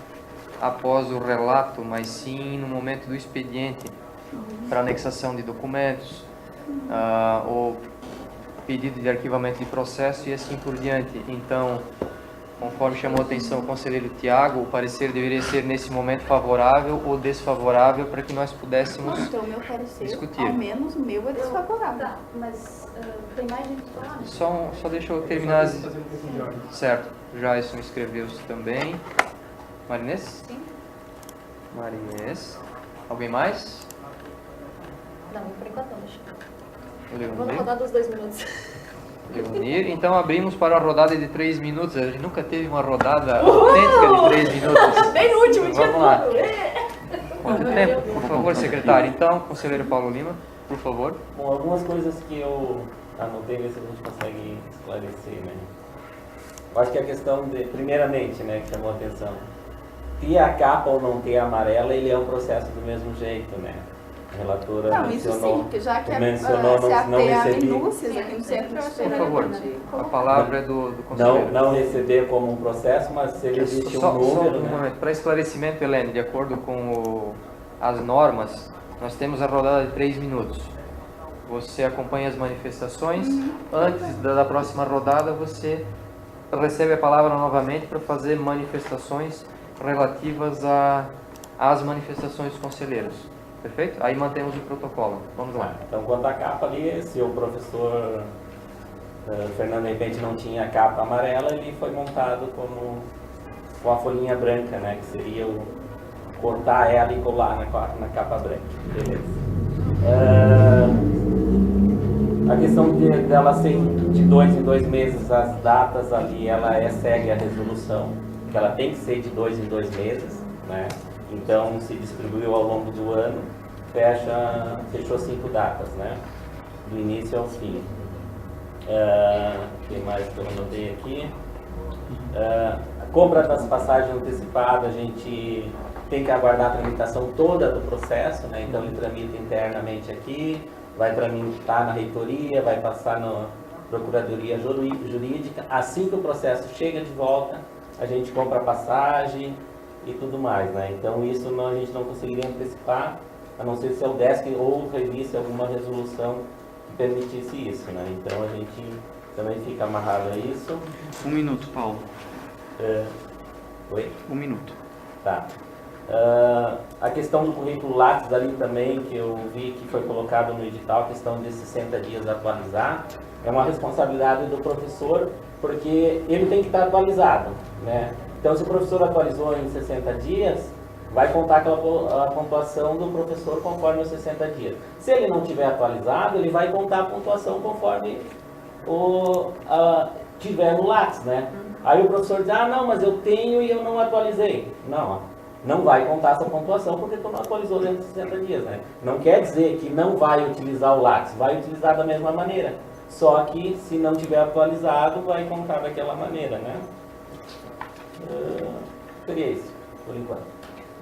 após o relato, mas sim no momento do expediente, para anexação de documentos, ou pedido de arquivamento de processo e assim por diante. Então, conforme chamou a atenção o conselheiro Tiago, o parecer deveria ser nesse momento favorável ou desfavorável para que nós pudéssemos Então, meu parecer, discutir. ao menos o meu é desfavorável. Tá, mas tem mais gente falando? Só deixa eu terminar as... Fazer um pouco de ordem. Certo, Jason inscreveu-se também. Marinês? Sim. Marinês. Alguém mais? Não, por enquanto não, deixa eu... Vamos Leonir? rodar dos 2 minutos. Leonir. Então abrimos para a rodada de 3 minutos. A gente nunca teve uma rodada autêntica de 3 minutos. Bem no último dia. Vamos lá. Quanto tempo? Por favor, secretário. Então, conselheiro Paulo Lima, por favor. Bom, algumas coisas que eu anotei, ver se a gente consegue esclarecer, né? Eu acho que a questão de, primeiramente, né, que chamou a atenção, ter a capa ou não ter a amarela, ele é um processo do mesmo jeito, né? A relatora Não, isso mencionou, sim, já que mencionou, se não até a recebi, minúcias aqui no centro, eu achei Por favor, a palavra é do conselheiro. não receber como um processo, mas se ele existe um Só número, um né? momento. Para esclarecimento, Helene, de acordo com as normas, nós temos a rodada de 3 minutos. Você acompanha as manifestações. Antes da próxima rodada, você recebe a palavra novamente para fazer manifestações relativas às manifestações dos conselheiros. Perfeito? Aí mantemos o protocolo. Vamos lá. Então, quanto à capa ali, se o professor Fernando, de repente, não tinha a capa amarela, ele foi montado com a folhinha branca, né? Que seria o cortar ela e colar na capa branca. Beleza. A questão dela ser de 2 em 2 meses, as datas ali, ela segue a resolução, que ela tem que ser de 2 em 2 meses, né? Então, se distribuiu ao longo do ano, fechou 5 datas, né? Do início ao fim. O que mais que eu anotei aqui? A compra das passagens antecipadas, a gente tem que aguardar a tramitação toda do processo, né? Então ele tramita internamente aqui, vai tramitar na reitoria, vai passar na procuradoria jurídica. Assim que o processo chega de volta, a gente compra a passagem e tudo mais, né? Então isso a gente não conseguiria antecipar, a não ser se o DESC ou revisse alguma resolução que permitisse isso, né? Então a gente também fica amarrado a isso. 1 minuto, Paulo. Oi? 1 minuto. Tá. A questão do currículo Lattes ali também, que eu vi que foi colocado no edital, a questão de 60 dias atualizar, é uma responsabilidade do professor, porque ele tem que estar atualizado, né? Então, se o professor atualizou em 60 dias, vai contar a pontuação do professor conforme os 60 dias. Se ele não tiver atualizado, ele vai contar a pontuação conforme tiver no Lattes, né? Aí o professor diz, não, mas eu tenho e eu não atualizei. Não vai contar essa pontuação porque tu não atualizou dentro de 60 dias, né? Não quer dizer que não vai utilizar o Lattes, vai utilizar da mesma maneira. Só que se não tiver atualizado, vai contar daquela maneira, né? Seria isso, por enquanto.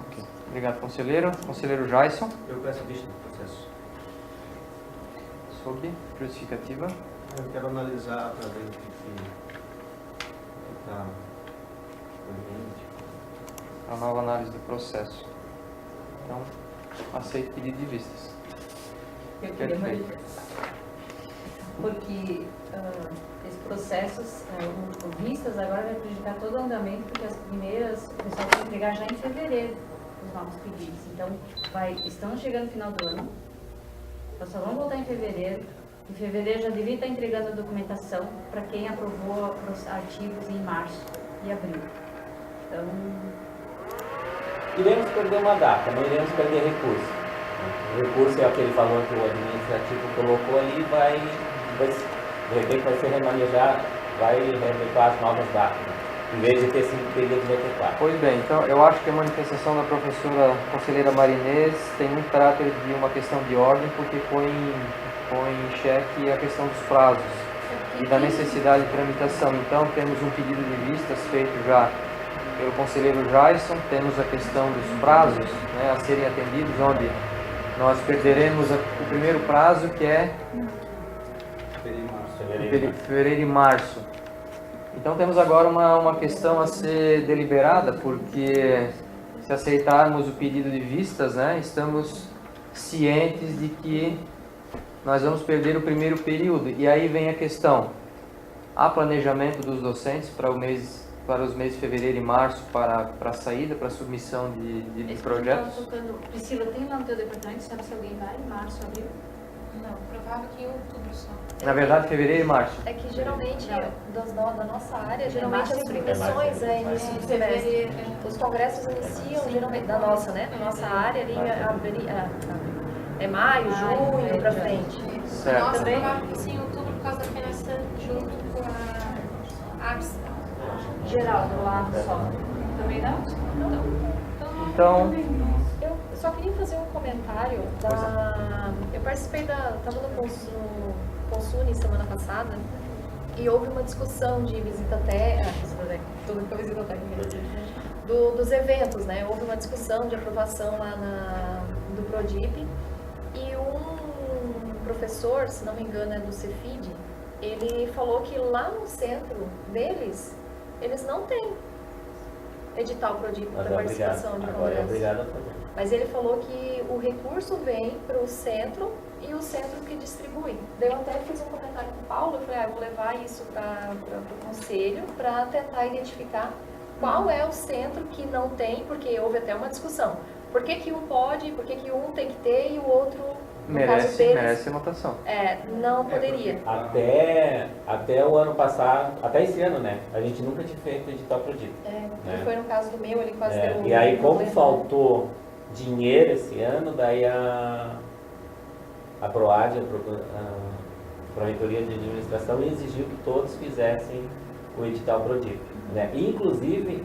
Okay. Obrigado, conselheiro. Conselheiro Jaison. Eu peço vista do processo. Sobre justificativa. Eu quero analisar para ver o que está pendente. A nova análise do processo. Então, aceito pedido de vistas. Eu queria manifestar. Porque esse processo, o vistas agora vai prejudicar todo o andamento, porque as primeiras, o pessoal vai entregar já em fevereiro os novos pedidos. Então, estamos chegando no final do ano, nós só vamos voltar em fevereiro. Em fevereiro já devia estar entregando a documentação para quem aprovou os artigos em março e abril. Então, iremos perder uma data, não iremos perder recurso. O recurso é aquele valor que o administrativo colocou ali, de repente vai ser remanejado, vai readequar as novas datas, né? Em vez de ter 5 períodos, vai ter 4. Pois bem, então eu acho que a manifestação da professora conselheira Marinês tem muito caráter de uma questão de ordem, porque põe em xeque a questão dos prazos e da necessidade de tramitação. Então temos um pedido de vistas feito já pelo conselheiro Jaison, temos a questão dos prazos, né, a serem atendidos, onde nós perderemos o primeiro prazo, que é fevereiro e março. Então temos agora uma questão a ser deliberada, porque se aceitarmos o pedido de vistas, né, estamos cientes de que nós vamos perder o primeiro período. E aí vem a questão: há planejamento dos docentes para os meses de fevereiro e março para a saída, para a submissão de projetos? Priscila, tem lá no teu departamento, sabe se alguém vai em março, abril? Não, provável que em outubro só. Na verdade, fevereiro e março. É que geralmente, da nossa área, geralmente as submissões é início de semestre. Os congressos iniciam, geralmente, da nossa, né? Da nossa área, ali, é maio, junho, pra frente. Certo. Nossa, Também? provável que sim, em outubro, por causa da FENASTAN, junto com a ABS. Geral, do lado só. Também não? Então, Eu só queria fazer um comentário eu participei estava no Consune semana passada e houve uma discussão de visita técnica, dos eventos, né? Houve uma discussão de aprovação lá do Prodip e um professor, se não me engano é do Cefid, ele falou que lá no centro deles, eles não têm edital Prodip para participação de congresso. Mas ele falou que o recurso vem para o centro e o centro que distribui. Daí eu até fiz um comentário com o Paulo, eu falei, eu vou levar isso para o conselho para tentar identificar qual é o centro que não tem, porque houve até uma discussão. Por que um pode, por que um tem que ter e o outro, no caso deles, merece anotação. Não poderia. Até o ano passado, até esse ano, né? A gente nunca tinha feito edital Prodip. Né? Foi no caso do meu, ele quase deu E aí, como faltou dinheiro esse ano, daí a PROAD, a Pró-Reitoria de Administração, exigiu que todos fizessem o edital Prodip, né? Inclusive,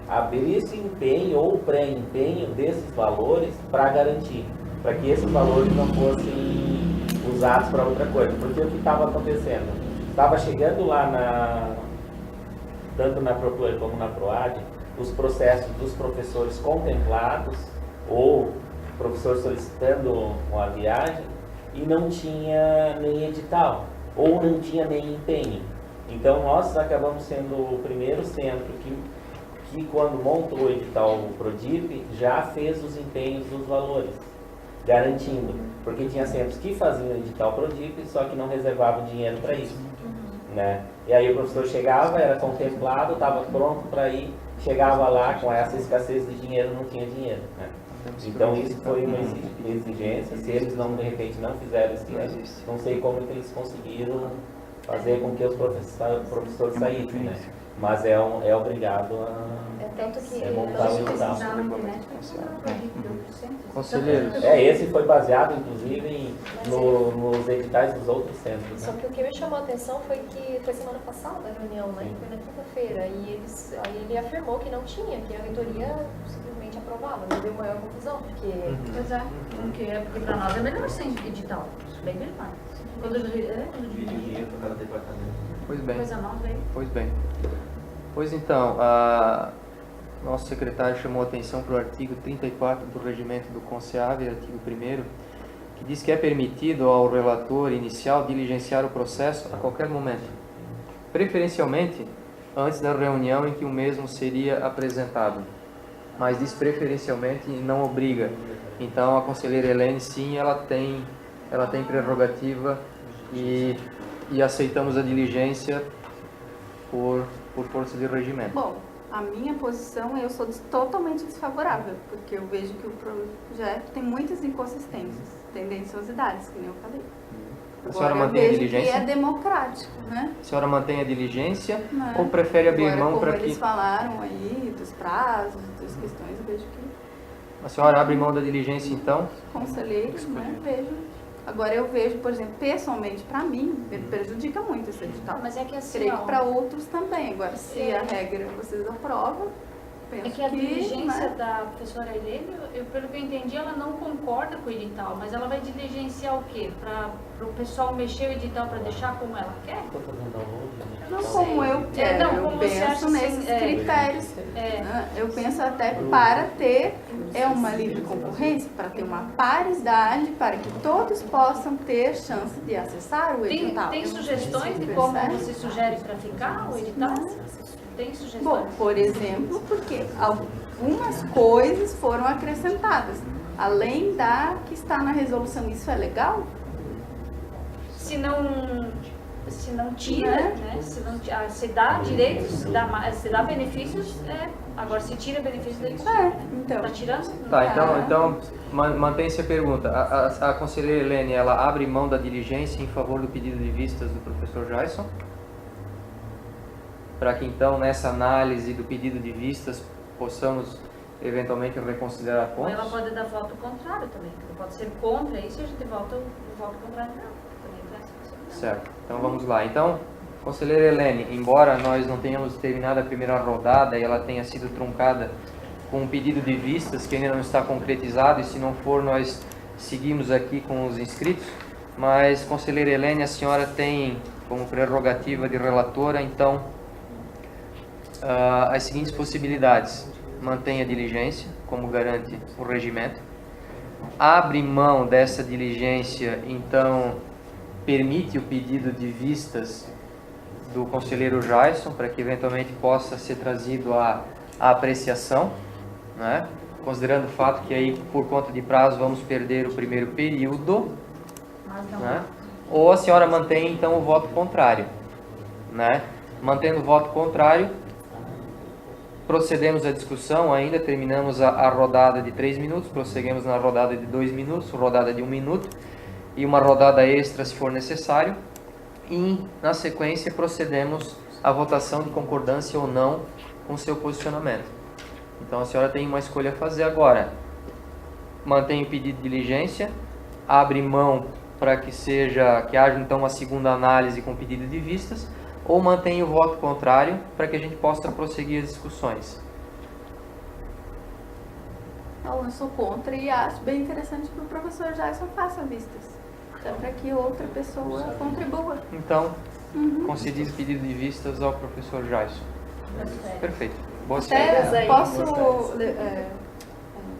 abrir-se empenho ou pré-empenho desses valores para garantir, para que esses valores não fossem usados para outra coisa. Porque o que estava acontecendo? Estava chegando lá, tanto na Procura como na PROAD, os processos dos professores contemplados ou professor solicitando uma viagem e não tinha nem edital ou não tinha nem empenho. Então nós acabamos sendo o primeiro centro que quando montou o edital Prodip já fez os empenhos dos valores, garantindo, porque tinha centros que faziam o edital Prodip, só que não reservavam dinheiro para isso, né? E aí o professor chegava, era contemplado, estava pronto para ir, chegava lá com essa escassez de dinheiro, não tinha dinheiro, né? Então isso foi uma exigência. Se eles não, de repente, não fizeram esse ano, não sei como que eles conseguiram fazer com que os professores saíssem, né? Mas é obrigado a tanto que montar o edital. Conselheiros. Esse foi baseado, inclusive, nos editais dos outros centros. Só Né? que o que me chamou a atenção foi que foi semana passada a reunião, né? Foi na quinta-feira. E aí ele afirmou que não tinha, que a reitoria simplesmente aprovava. Não deu maior confusão, porque... Pois é, porque para nós é melhor sem edital. Bem melhor. Quando Dinheiro para cada departamento. Pois bem. coisa nova aí. Pois bem. Pois então, a nosso secretário chamou a atenção para o artigo 34 do regimento do CONSEAV, artigo 1º, que diz que é permitido ao relator inicial diligenciar o processo a qualquer momento, preferencialmente antes da reunião em que o mesmo seria apresentado, mas diz preferencialmente e não obriga. Então a conselheira Helene, sim, ela tem prerrogativa e aceitamos a diligência por força de regimento. Bom, a minha posição, eu sou totalmente desfavorável, porque eu vejo que o projeto tem muitas inconsistências, tendenciosidades, que nem eu falei. A senhora Agora, mantém a eu vejo diligência? que é democrático, né? A senhora mantém a diligência Não. ou prefere abrir Agora, mão para como que... eles falaram aí, dos prazos, das questões, eu vejo que A senhora abre mão da diligência, então? conselheiros, né, vejo. Agora eu vejo, por exemplo, pessoalmente, para mim, prejudica muito esse edital. Mas é que assim, Creio ó, que para outros também. Agora, se a regra vocês aprovam, penso É que a diligência né? da professora Helene, pelo que eu entendi, ela não concorda com o edital, mas ela vai diligenciar o quê? Para o pessoal mexer o edital para deixar como ela quer? Estou fazendo download, né? Não como eu quero, não, eu como você penso acha, nesses assim, critérios. Né? Eu penso até para ter uma livre concorrência, para ter uma paridade, para que todos possam ter chance de acessar o edital. Tem sugestões de como você sugere para ficar o edital? Tem Bom, sugestões? por exemplo, porque algumas coisas foram acrescentadas, além da que está na resolução. Isso é legal? Se não tira, né? Se dá direitos, se dá benefícios, agora se tira benefícios daí. Então. Tá tirando? Tá, então mantém-se a pergunta. A conselheira Helene, ela abre mão da diligência em favor do pedido de vistas do professor Jason? Para que então, nessa análise do pedido de vistas, possamos eventualmente reconsiderar Ou pontos? ela pode dar voto contrário também. Ela pode ser contra isso e a gente volta o voto contrário dela. Também tem essa possibilidade. Certo, então vamos lá. Então, conselheira Helene, embora nós não tenhamos terminado a primeira rodada e ela tenha sido truncada com um pedido de vistas que ainda não está concretizado, e se não for, nós seguimos aqui com os inscritos, mas, conselheira Helene, a senhora tem como prerrogativa de relatora, então, as seguintes possibilidades: mantém a diligência, como garante o regimento, abre mão dessa diligência, então permite o pedido de vistas do conselheiro Jason, para que eventualmente possa ser trazido à apreciação, né? Considerando o fato que aí, por conta de prazo, vamos perder o primeiro período, né? Ou a senhora mantém então o voto contrário, né? Mantendo o voto contrário, procedemos à discussão ainda, terminamos a rodada de 3 minutos, prosseguimos na rodada de 2 minutos, rodada de 1 minuto e uma rodada extra se for necessário, e na sequência procedemos à votação de concordância ou não com seu posicionamento. Então a senhora tem uma escolha a fazer agora: mantém o pedido de diligência, abre mão para que haja então uma segunda análise com pedido de vistas, ou mantém o voto contrário para que a gente possa prosseguir as discussões. Eu sou contra e acho bem interessante que o professor Jason faça vistas, até para que outra pessoa contribua. Então, concedido o pedido de vistas ao professor Jason. Perfeito. Boas Até ideias. posso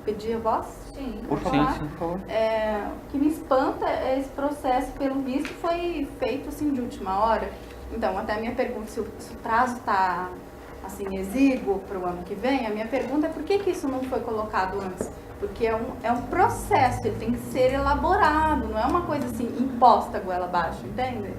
pedir a voz? Sim. Por favor. Sim, por favor. O que me espanta é esse processo, pelo visto, foi feito assim de última hora. Então, até a minha pergunta, se o prazo está assim, exíguo para o ano que vem, a minha pergunta é por que isso não foi colocado antes? Porque é um processo, ele tem que ser elaborado, não é uma coisa assim, imposta goela abaixo, entende?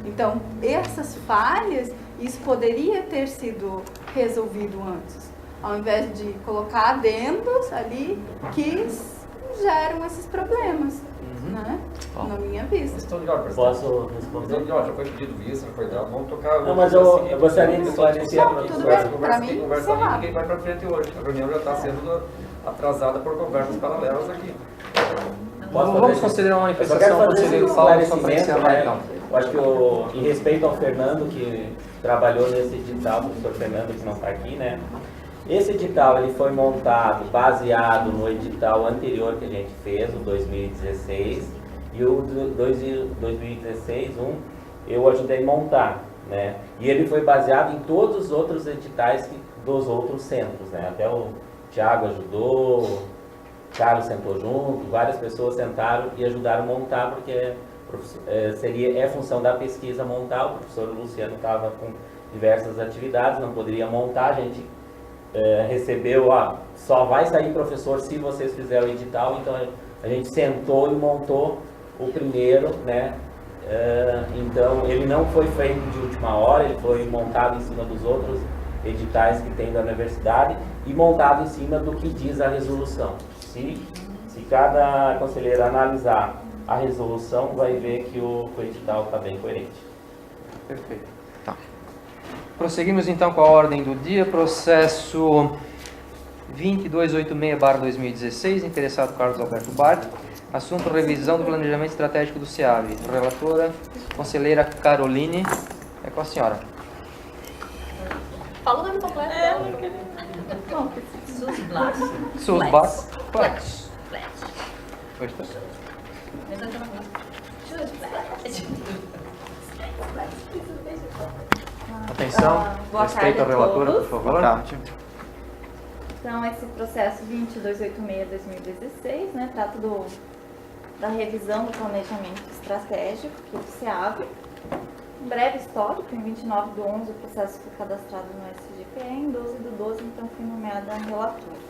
Então, essas falhas, isso poderia ter sido resolvido antes, ao invés de colocar adendos ali que geram esses problemas, né? Na minha vista. Posso responder? Já foi pedido vista, já foi dado, vamos tocar... Não, mas eu gostaria de esclarecer a tudo bem, para mim, conversa ali, ninguém vai para frente hoje. A reunião já está sendo atrasada por conversas paralelas aqui. Vamos considerar uma Eu só manifestação, quero fazer conselheiro esse Paulo, só para esclarecimento, encerrar né? então. Eu acho que, em respeito ao Fernando, que trabalhou nesse edital, o professor Fernando, que não está aqui, né? Esse edital ele foi montado baseado no edital anterior que a gente fez, o 2016, e o 2016, eu ajudei a montar, né? E ele foi baseado em todos os outros editais dos outros centros, né? Até o Thiago ajudou, o Carlos sentou junto, várias pessoas sentaram e ajudaram a montar, porque é função da pesquisa montar. O professor Luciano estava com diversas atividades, não poderia montar, a gente recebeu, só vai sair professor se vocês fizerem o edital, então a gente sentou e montou o primeiro, né? Então ele não foi feito de última hora, ele foi montado em cima dos outros editais que tem da universidade e montado em cima do que diz a resolução. Se cada conselheiro analisar a resolução, vai ver que o edital está bem coerente. Perfeito. Tá. Prosseguimos então com a ordem do dia. Processo 2286/2016, interessado Carlos Alberto Bart. Assunto: revisão do planejamento estratégico do SEAV. Relatora, conselheira Caroline. É com a senhora. Fala o nome completo. Susblas. Atenção, respeito à relatora, por favor. Boa tarde. Então, esse processo 2286/2016, né, trata da revisão do planejamento estratégico, que é o SEAV. Um breve histórico: em 29/11 o processo foi cadastrado no SGPE, em 12/12 então foi nomeada a relatora.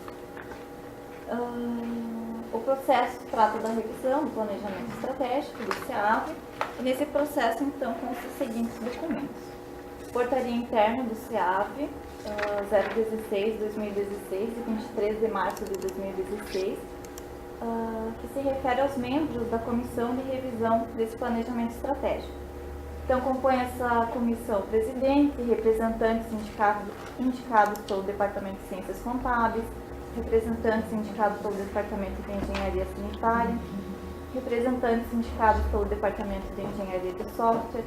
O processo trata da revisão do planejamento estratégico do SEAV, e nesse processo então constam os seguintes documentos: Portaria interna do SEAV 016/2016 de 23 de março de 2016, que se refere aos membros da comissão de revisão desse planejamento estratégico. Então, compõe essa comissão o presidente, representantes indicados pelo Departamento de Ciências Contábeis, representantes indicados pelo Departamento de Engenharia Sanitária, representantes indicados pelo Departamento de Engenharia de Software,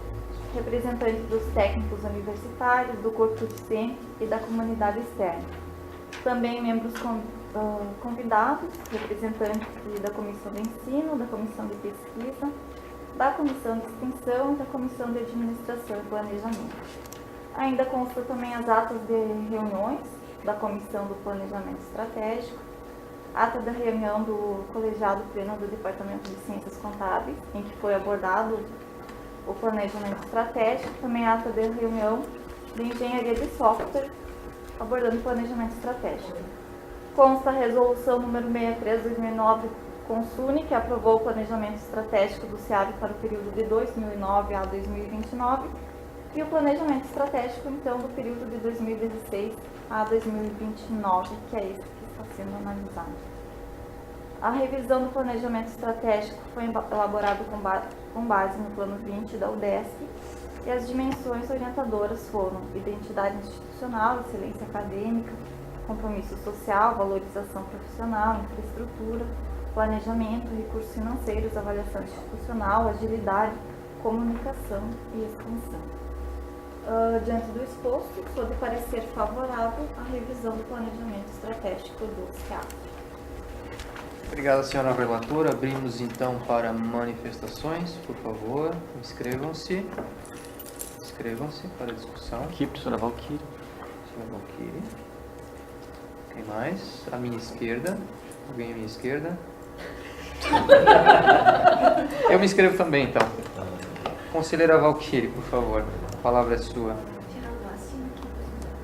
representantes dos técnicos universitários, do corpo docente e da comunidade externa. Também membros convidados, representantes da Comissão de Ensino, da Comissão de Pesquisa, da Comissão de Extensão e da Comissão de Administração e Planejamento. Ainda consta também as atas de reuniões da Comissão do Planejamento Estratégico, ata da reunião do Colegiado Pleno do Departamento de Ciências Contábeis, em que foi abordado o planejamento estratégico, também ata da reunião de Engenharia de Software, abordando o planejamento estratégico. Consta a resolução número 63/2009 Consune, que aprovou o planejamento estratégico do SEAV para o período de 2009 a 2029, e o planejamento estratégico, então, do período de 2016 a 2029, que é esse que está sendo analisado. A revisão do planejamento estratégico foi elaborada com base no Plano 20 da UDESC, e as dimensões orientadoras foram identidade institucional, excelência acadêmica, compromisso social, valorização profissional, infraestrutura, planejamento, recursos financeiros, avaliação institucional, agilidade, comunicação e expansão. Diante do exposto, sou de parecer favorável à revisão do planejamento estratégico do SEAV. Obrigado, senhora relatora. Abrimos então para manifestações. Por favor, inscrevam-se. Inscrevam-se para a discussão. Aqui, professora Valquíria. Senhora Valquíria. Quem mais? À minha esquerda. Alguém à minha esquerda? Eu me inscrevo também, então. Conselheira Valquíria, por favor. A palavra é sua.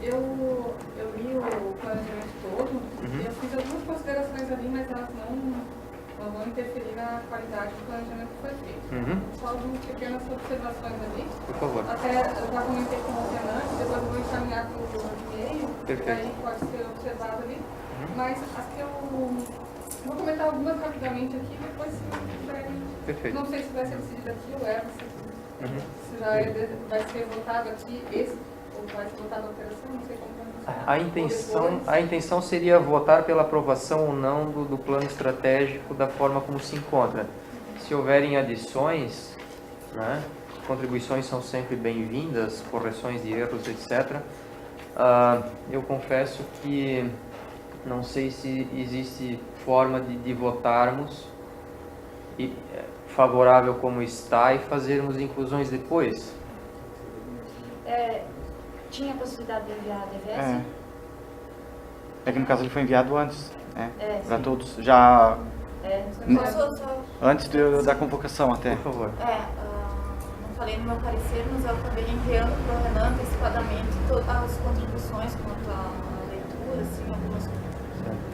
Eu li o planejamento todo e eu fiz algumas considerações ali, mas elas não vão interferir na qualidade do planejamento que foi feito. Só algumas pequenas observações ali. Por favor. Até eu já comentei com você antes, depois eu vou encaminhar para o e-mail, Perfeito. que aí pode ser observado ali. Mas as que eu vou comentar algumas rapidamente aqui, depois se quiserem. Perfeito. Não sei se vai ser decidido aqui ou se já vai ser votado aqui esse, ou vai ser votado a alteração, não sei como vai A intenção seria votar pela aprovação ou não do plano estratégico da forma como se encontra. Se houverem adições, né, contribuições são sempre bem-vindas, correções de erros, etc. Eu confesso que não sei se existe forma de votarmos favorável como está e fazermos inclusões depois. Tinha a possibilidade de enviar a DVS? É que no caso ele foi enviado antes, para sim. todos, já antes Só- da convocação até. Por favor. Não falei no meu parecer, mas eu acabei enviando para o Renan antecipadamente todas as contribuições quanto à leitura, assim, algumas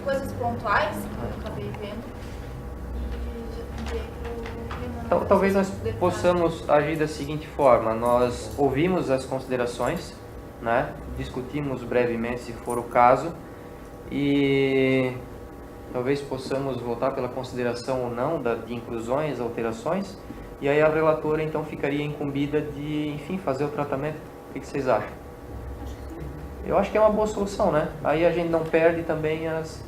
coisas pontuais que eu acabei vendo. E já enviei para o Renan. Então, talvez nós possamos agir da seguinte forma: nós ouvimos as considerações, né? Discutimos brevemente, se for o caso, e talvez possamos votar pela consideração ou não de inclusões, alterações, e aí a relatora então ficaria incumbida de, enfim, fazer o tratamento. O que vocês acham? Eu acho que é uma boa solução, né? Aí a gente não perde também as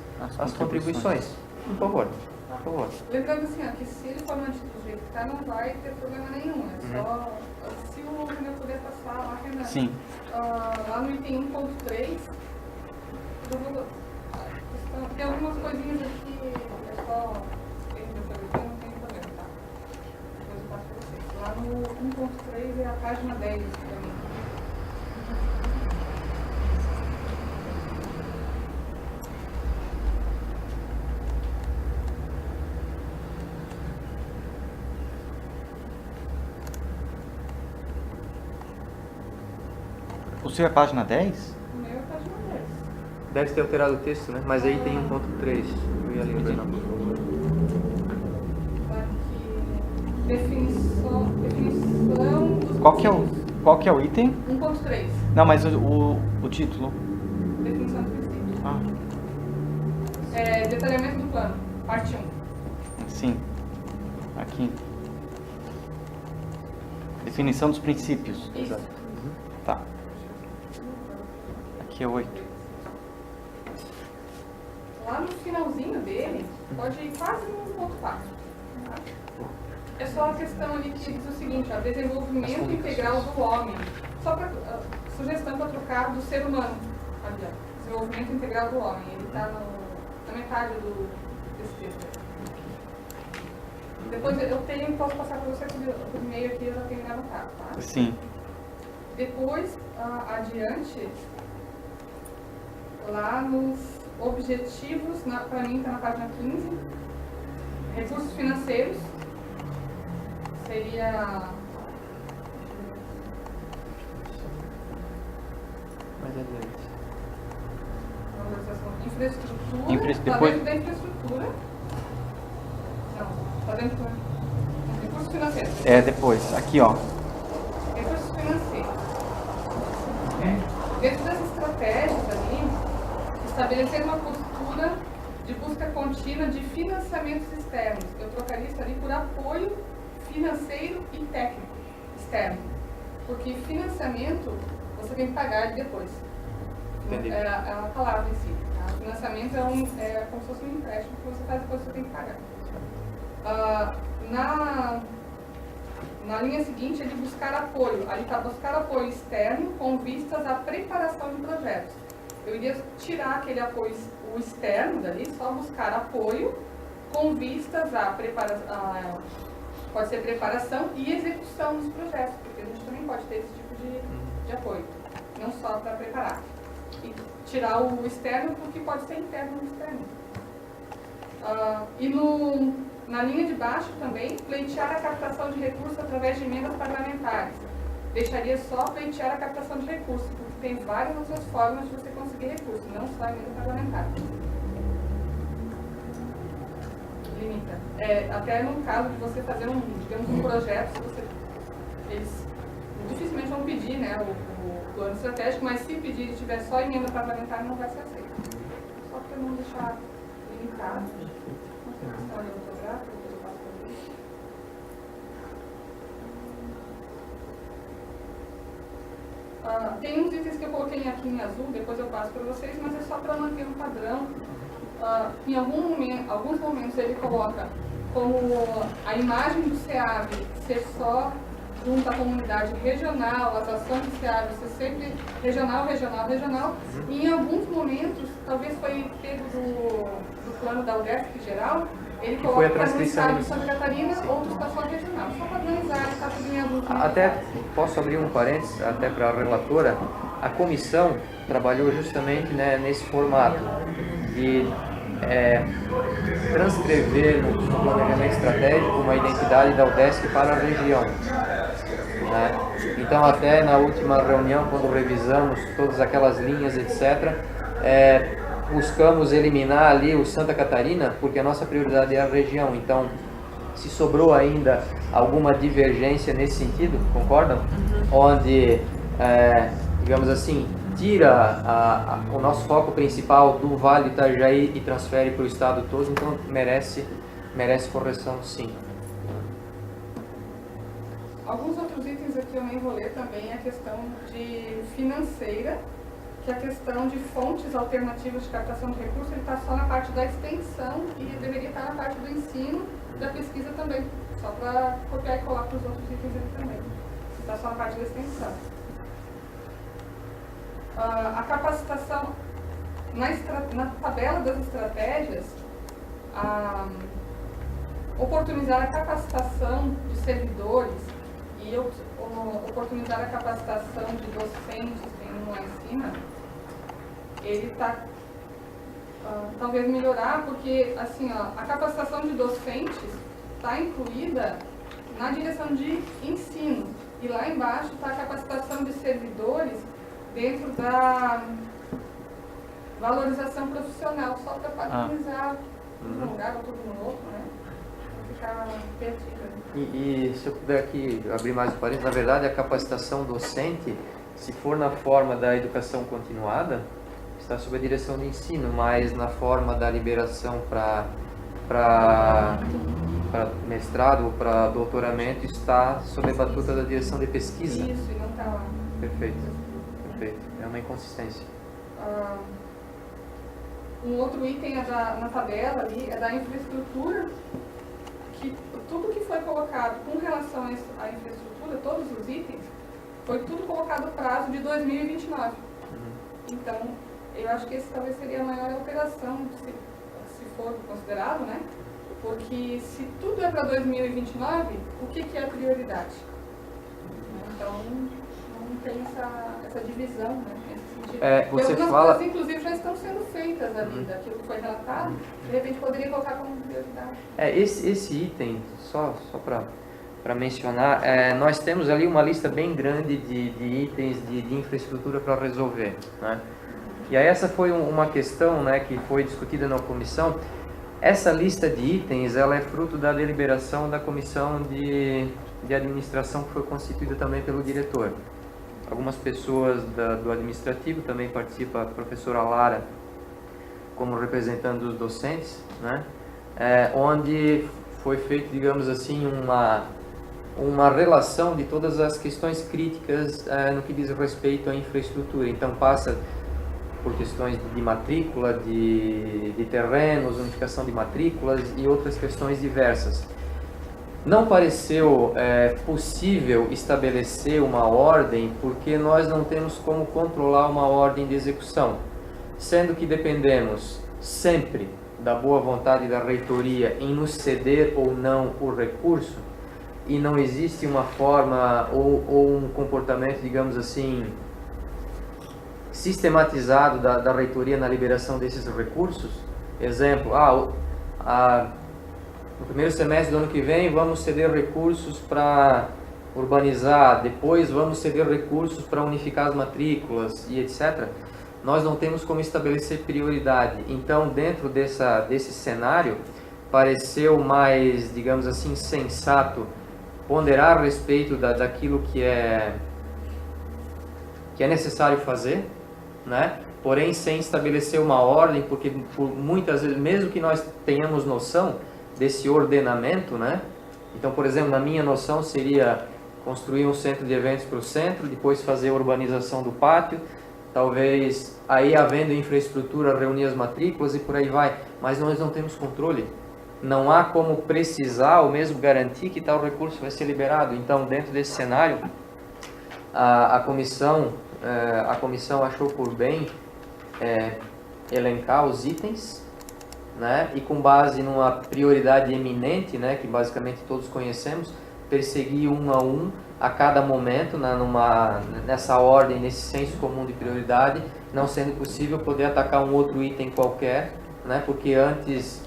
contribuições. Por favor. Por favor. Lembrando assim, que se ele for mantido do jeito que está, não vai ter problema nenhum. É só se o Renan puder passar lá, Renan. Sim. Lá no item 1.3, tem algumas coisinhas aqui, é só tem que saber, não tem problema, tá? Depois eu passo para vocês. Lá no 1.3 é a página 10 para mim. O seu é página 10? O meu é a página 10. Deve ter alterado o texto, né? Mas aí tem 1.3. Eu ia lembrar, não. Aqui, definição dos Qual que é o item? 1.3. Não, mas o título. Definição dos princípios. Detalhamento do plano, parte 1. Sim. Aqui. Definição dos princípios. Isso. Tá. Aqui é 8. Lá no finalzinho dele, pode ir quase no 1.4. Tá? É só a questão ali que diz o seguinte, desenvolvimento integral do homem. Só para sugestão para trocar do ser humano. Ali, desenvolvimento integral do homem. Ele está na metade desse texto. Depois eu posso passar para você por e-mail aqui, eu já tenho anotado, tá? Sim. Depois, adiante, lá nos objetivos, para mim está na página 15, recursos financeiros, seria... Mais adiante. Infraestrutura, está dentro da infraestrutura. Não, está dentro do recursos financeiros. É depois, aqui ó. Recursos financeiros. Dentro das estratégias ali, estabelecer uma postura de busca contínua de financiamentos externos. Eu trocaria isso ali por apoio financeiro e técnico externo. Porque financiamento você tem que pagar depois. Entendi. É a palavra em si. Tá? Financiamento é como se fosse um empréstimo que você faz depois você tem que pagar. Na linha seguinte é de buscar apoio. Ali está buscar apoio externo com vistas à preparação de projetos. Eu iria tirar aquele apoio o externo dali, só buscar apoio com vistas à preparação, pode ser preparação e execução dos projetos, porque a gente também pode ter esse tipo de apoio, não só para preparar. e tirar o externo porque pode ser interno ou externo. E na linha de baixo também, pleitear a captação de recursos através de emendas parlamentares. Deixaria só pleitear a captação de recursos, porque tem várias outras formas de você conseguir recursos, não só a emenda parlamentar. Limita. Até no caso de você fazer digamos, um projeto, eles dificilmente vão pedir, né, o plano estratégico, mas se pedir e tiver só emenda parlamentar, não vai ser aceito. Só para não deixar limitado. Tem uns itens que eu coloquei aqui em azul, depois eu passo para vocês, mas é só para manter um padrão. Em alguns momentos ele coloca como a imagem do SEAB ser só junto à comunidade regional, as ações do SEAB ser sempre regional, e em alguns momentos, talvez foi pego do plano da UDESC geral, ele coloca para um estado de Santa Catarina, outros para só regional, só para organizar, está tudo em azul. Até posso abrir um parênteses, até para a relatora, a comissão trabalhou justamente, né, nesse formato de transcrever no planejamento estratégico uma identidade da UDESC para a região. Né? Então, até na última reunião, quando revisamos todas aquelas linhas, etc., buscamos eliminar ali o Santa Catarina, porque a nossa prioridade é a região. Então, se sobrou ainda alguma divergência nesse sentido, concordam? Onde, digamos assim, tira o nosso foco principal do Vale do Itajaí e transfere para o estado todo, então merece correção, sim. Alguns outros itens aqui eu nem vou ler também, a questão de financeira, que a questão de fontes alternativas de captação de recursos, ele está só na parte da extensão e deveria estar na parte do ensino e da pesquisa também, só para copiar e colar para os outros itens ali também. Está só na parte da extensão. A capacitação, na tabela das estratégias, oportunizar a capacitação de servidores e oportunizar a capacitação de docentes, tem um lá em cima, ele está, talvez melhorar, porque assim, a capacitação de docentes está incluída na direção de ensino, e lá embaixo está a capacitação de servidores dentro da valorização profissional, só para padronizar um lugar ou tudo no outro, né? Para ficar perdido. E se eu puder aqui abrir mais um parênteses, na verdade a capacitação docente, se for na forma da educação continuada, está sob a direção de ensino, mas na forma da liberação para mestrado ou para doutoramento está sob a batuta da direção de pesquisa. Isso, e não está lá. Perfeito. É uma inconsistência. Um outro item na tabela ali é da infraestrutura, que tudo que foi colocado com relação à infraestrutura, todos os itens, foi tudo colocado no prazo de 2029. Então, eu acho que esse talvez seria a maior alteração, se for considerado, né? Porque se tudo é para 2029, o que é a prioridade? Então, não tem essa divisão, né? Nesse sentido. Você algumas fala... coisas, inclusive, já estão sendo feitas ali, daquilo que foi relatado, de repente poderia colocar como prioridade. Esse item, só para mencionar, nós temos ali uma lista bem grande de itens de infraestrutura para resolver, né? E aí essa foi uma questão, né, que foi discutida na comissão. Essa lista de itens, ela é fruto da deliberação da comissão de administração que foi constituída também pelo diretor. Algumas pessoas do administrativo também participam, a professora Lara como representante dos docentes, né? Onde foi feito, digamos assim, uma relação de todas as questões críticas no que diz respeito à infraestrutura. Então passa por questões de matrícula, de terrenos, unificação de matrículas e outras questões diversas. Não pareceu possível estabelecer uma ordem, porque nós não temos como controlar uma ordem de execução, sendo que dependemos sempre da boa vontade da reitoria em nos ceder ou não o recurso, e não existe uma forma ou um comportamento, digamos assim, sistematizado da reitoria na liberação desses recursos. Exemplo, no primeiro semestre do ano que vem vamos ceder recursos para urbanizar, depois vamos ceder recursos para unificar as matrículas e etc. Nós não temos como estabelecer prioridade. Então, dentro desse cenário, pareceu mais, digamos assim, sensato ponderar a respeito daquilo que é necessário fazer, né? Porém sem estabelecer uma ordem, porque por muitas vezes, mesmo que nós tenhamos noção desse ordenamento, né? Então, por exemplo, na minha noção seria construir um centro de eventos para o centro, depois fazer a urbanização do pátio, talvez aí havendo infraestrutura reunir as matrículas e por aí vai, mas nós não temos controle. Não há como precisar ou mesmo garantir que tal recurso vai ser liberado. Então, dentro desse cenário, a comissão achou por bem elencar os itens, né, e com base numa prioridade eminente, né, que basicamente todos conhecemos, perseguir um a cada momento, nessa ordem, nesse senso comum de prioridade, não sendo possível poder atacar um outro item qualquer, né, porque antes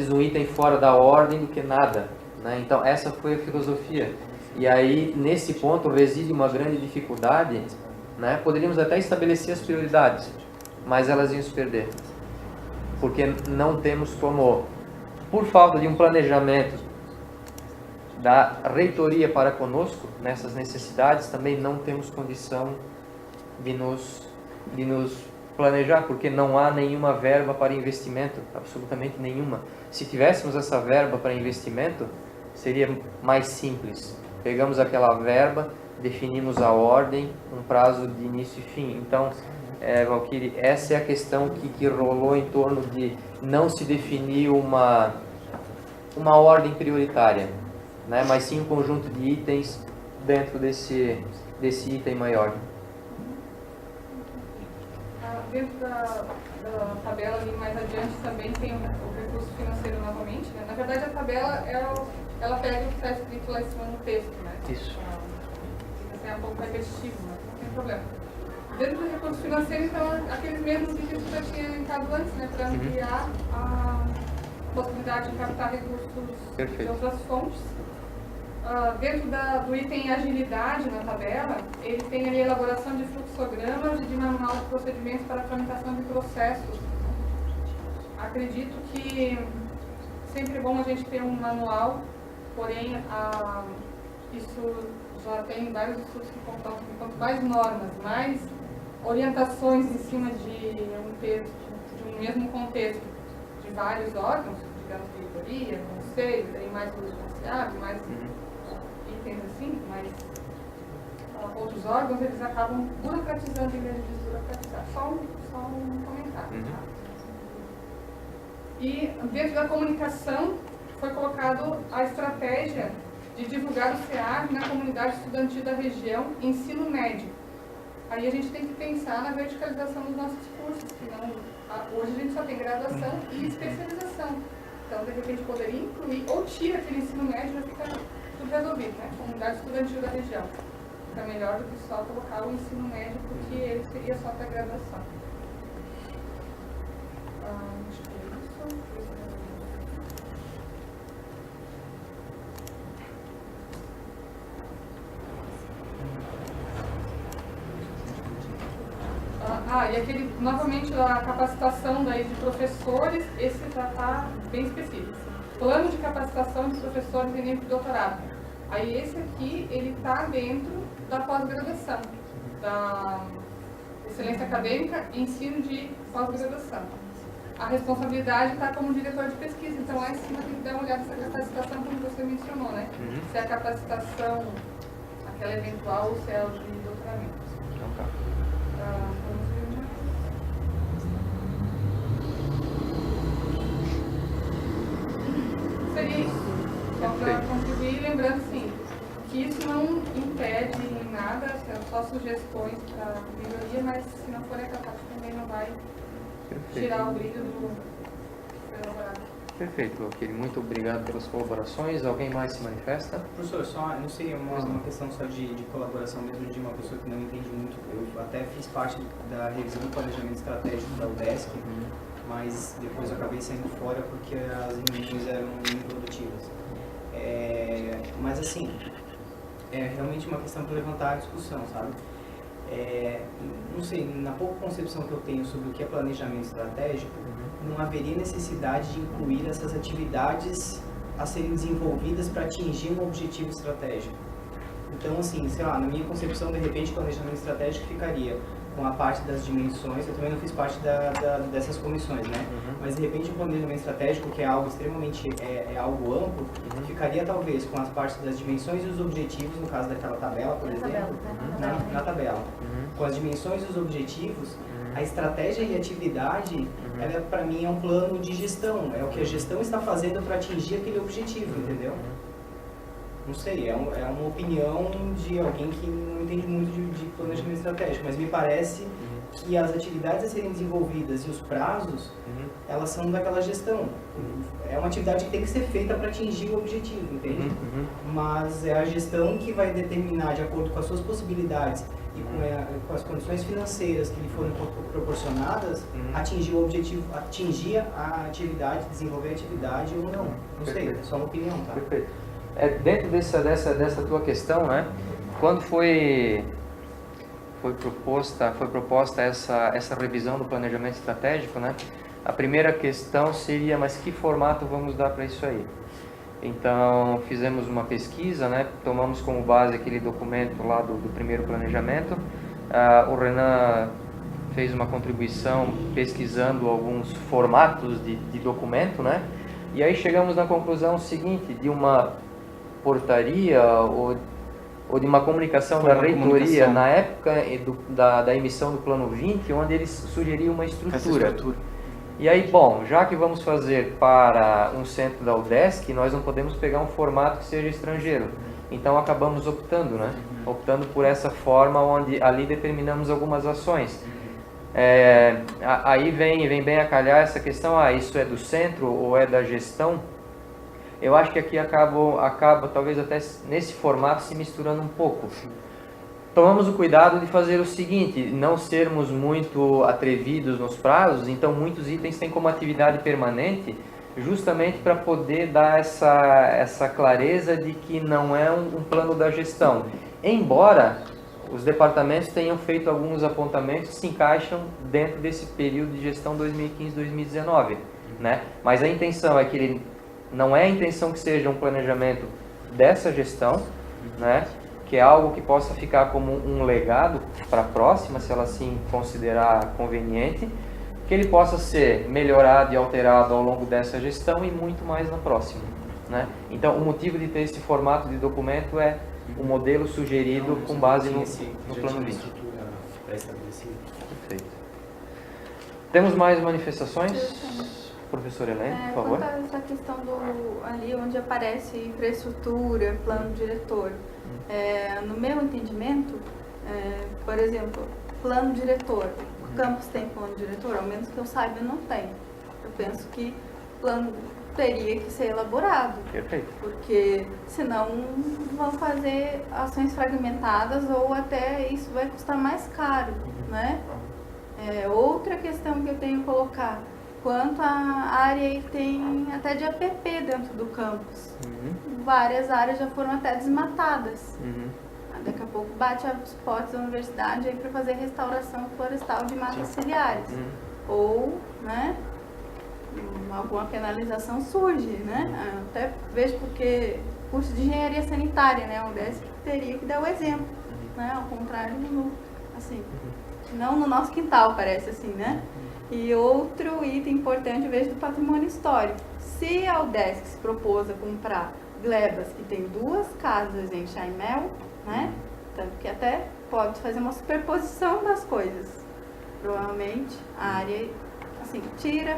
um item fora da ordem do que nada, né? Então essa foi a filosofia. E aí nesse ponto reside uma grande dificuldade, né? Poderíamos até estabelecer as prioridades, mas elas iam se perder, porque não temos como, por falta de um planejamento da reitoria para conosco nessas necessidades, também não temos condição de nos planejar, porque não há nenhuma verba para investimento, absolutamente nenhuma. Se tivéssemos essa verba para investimento, seria mais simples. Pegamos aquela verba, definimos a ordem, um prazo de início e fim. Então, Valquíria, essa é a questão que rolou em torno de não se definir uma ordem prioritária, né? Mas sim um conjunto de itens dentro desse item maior. Dentro da tabela ali mais adiante também tem o recurso financeiro novamente, né? Na verdade a tabela ela pega o que está escrito lá em cima no texto, né? Isso. Fica assim, um pouco repetitivo, mas não tem problema. Dentro do recurso financeiro, então, aqueles mesmos itens que eu já tinha indicado antes, né? Para ampliar a possibilidade de captar recursos de outras fontes. Dentro do item agilidade na tabela, ele tem ali a elaboração de fluxogramas e de manual de procedimentos para a tramitação de processos. Acredito que sempre é bom a gente ter um manual, porém isso já tem vários estudos que comprovam que quanto mais normas, mais orientações em cima de um mesmo contexto de vários órgãos, digamos, diretoria, conselho, tem mais uso confiável, mais itens assim, mas outros órgãos eles acabam burocratizando em vez de desburocratizar. Só um comentário. E dentro da comunicação foi colocado a estratégia de divulgar o SEAG na comunidade estudantil da região, ensino médio. Aí a gente tem que pensar na verticalização dos nossos cursos, senão hoje a gente só tem graduação e especialização. Então, de repente, poderia incluir, ou tira aquele ensino médio e já fica tudo resolvido, né? Comunidade estudantil da região. Fica melhor do que só colocar o ensino médio, porque ele seria só para graduação. Acho que é isso. E aquele, novamente, a capacitação daí de professores, esse já está bem específico. Plano de capacitação de professores em nível de doutorado. Aí esse aqui, ele está dentro da pós-graduação, da excelência acadêmica e ensino de pós-graduação. A responsabilidade está como diretor de pesquisa, então lá em cima tem que dar uma olhada nessa capacitação, como você mencionou, né? Se é a capacitação, aquela eventual, ou se é o de doutoramento. Vamos ver mais. Seria isso. Só para contribuir, lembrando sim, que isso não impede em nada, são só sugestões para melhoria, mas se não for capaz também não vai tirar o brilho do elaborado. Perfeito, Valquírio. Muito obrigado pelas colaborações. Alguém mais se manifesta? Professor, só, não sei, uma questão só de colaboração mesmo de uma pessoa que não entende muito. Eu até fiz parte da revisão do planejamento estratégico da UDESC, mas depois eu acabei saindo fora porque as reuniões eram improdutivas. Mas assim, é realmente uma questão para levantar a discussão, sabe? Não sei, na pouca concepção que eu tenho sobre o que é planejamento estratégico, não haveria necessidade de incluir essas atividades a serem desenvolvidas para atingir um objetivo estratégico. Então, assim, sei lá, na minha concepção, de repente, o planejamento estratégico ficaria com a parte das dimensões. Eu também não fiz parte dessas comissões, né? Mas, de repente, o planejamento estratégico, que é algo extremamente, algo amplo, ficaria talvez com as partes das dimensões e os objetivos, no caso daquela tabela, por exemplo, na tabela. Com as dimensões e os objetivos, a estratégia e a atividade, ela, para mim, é um plano de gestão. É o que a gestão está fazendo para atingir aquele objetivo, entendeu? Não sei, é uma opinião de alguém que não entende muito de planejamento estratégico, mas me parece que as atividades a serem desenvolvidas e os prazos, elas são daquela gestão. É uma atividade que tem que ser feita para atingir o objetivo, entende? Mas é a gestão que vai determinar, de acordo com as suas possibilidades e com as condições financeiras que lhe foram proporcionadas, atingir o objetivo, atingir a atividade, desenvolver a atividade ou não. Não sei, é só uma opinião, tá? Perfeito. Dentro dessa tua questão, né, quando foi proposta essa revisão do planejamento estratégico, né, a primeira questão seria, mas que formato vamos dar para isso aí? Então, fizemos uma pesquisa, né, tomamos como base aquele documento lá do primeiro planejamento. O Renan fez uma contribuição pesquisando alguns formatos de documento, né, e aí chegamos na conclusão seguinte, de uma portaria ou de uma comunicação da reitoria na época da emissão do plano 20, onde eles sugeriam uma estrutura. E aí, bom, já que vamos fazer para um centro da UDESC, nós não podemos pegar um formato que seja estrangeiro. Então acabamos optando, né? Optando por essa forma, onde ali determinamos algumas ações. Aí vem bem a calhar essa questão, isso é do centro ou é da gestão? Eu acho que aqui acaba talvez até nesse formato se misturando um pouco. Tomamos o cuidado de fazer o seguinte, não sermos muito atrevidos nos prazos, então muitos itens têm como atividade permanente, justamente para poder dar essa clareza de que não é um plano da gestão. Embora os departamentos tenham feito alguns apontamentos que se encaixam dentro desse período de gestão 2015-2019, né? Mas a intenção é que ele não é a intenção que seja um planejamento dessa gestão, né? Que é algo que possa ficar como um legado para a próxima, se ela assim considerar conveniente, que ele possa ser melhorado e alterado ao longo dessa gestão e muito mais na próxima, né? Então, o motivo de ter esse formato de documento é o modelo sugerido com base no plano 20. Perfeito. Temos mais manifestações? Professora Helene, por favor. Quanto a essa questão ali onde aparece infraestrutura, plano diretor, no meu entendimento, por exemplo, plano diretor, o campus tem plano diretor? Ao menos que eu saiba, não tem. Eu penso que o plano teria que ser elaborado. Perfeito. Porque senão vão fazer ações fragmentadas ou até isso vai custar mais caro, né? Outra questão que eu tenho que colocar, quanto à área tem até de APP dentro do campus. Várias áreas já foram até desmatadas. Daqui a pouco bate os potes da universidade para fazer restauração florestal de matas ciliares. Ou, né, alguma penalização surge, né? Até vejo porque curso de engenharia sanitária, né, o UDESC teria que dar o exemplo, né? Ao contrário, assim, não no nosso quintal, parece assim, né? E outro item importante, eu vejo do patrimônio histórico. Se a UDESC se propôs a comprar glebas que tem 2 casas em Chaimel, né? Tanto que até pode fazer uma superposição das coisas. Provavelmente a área, assim,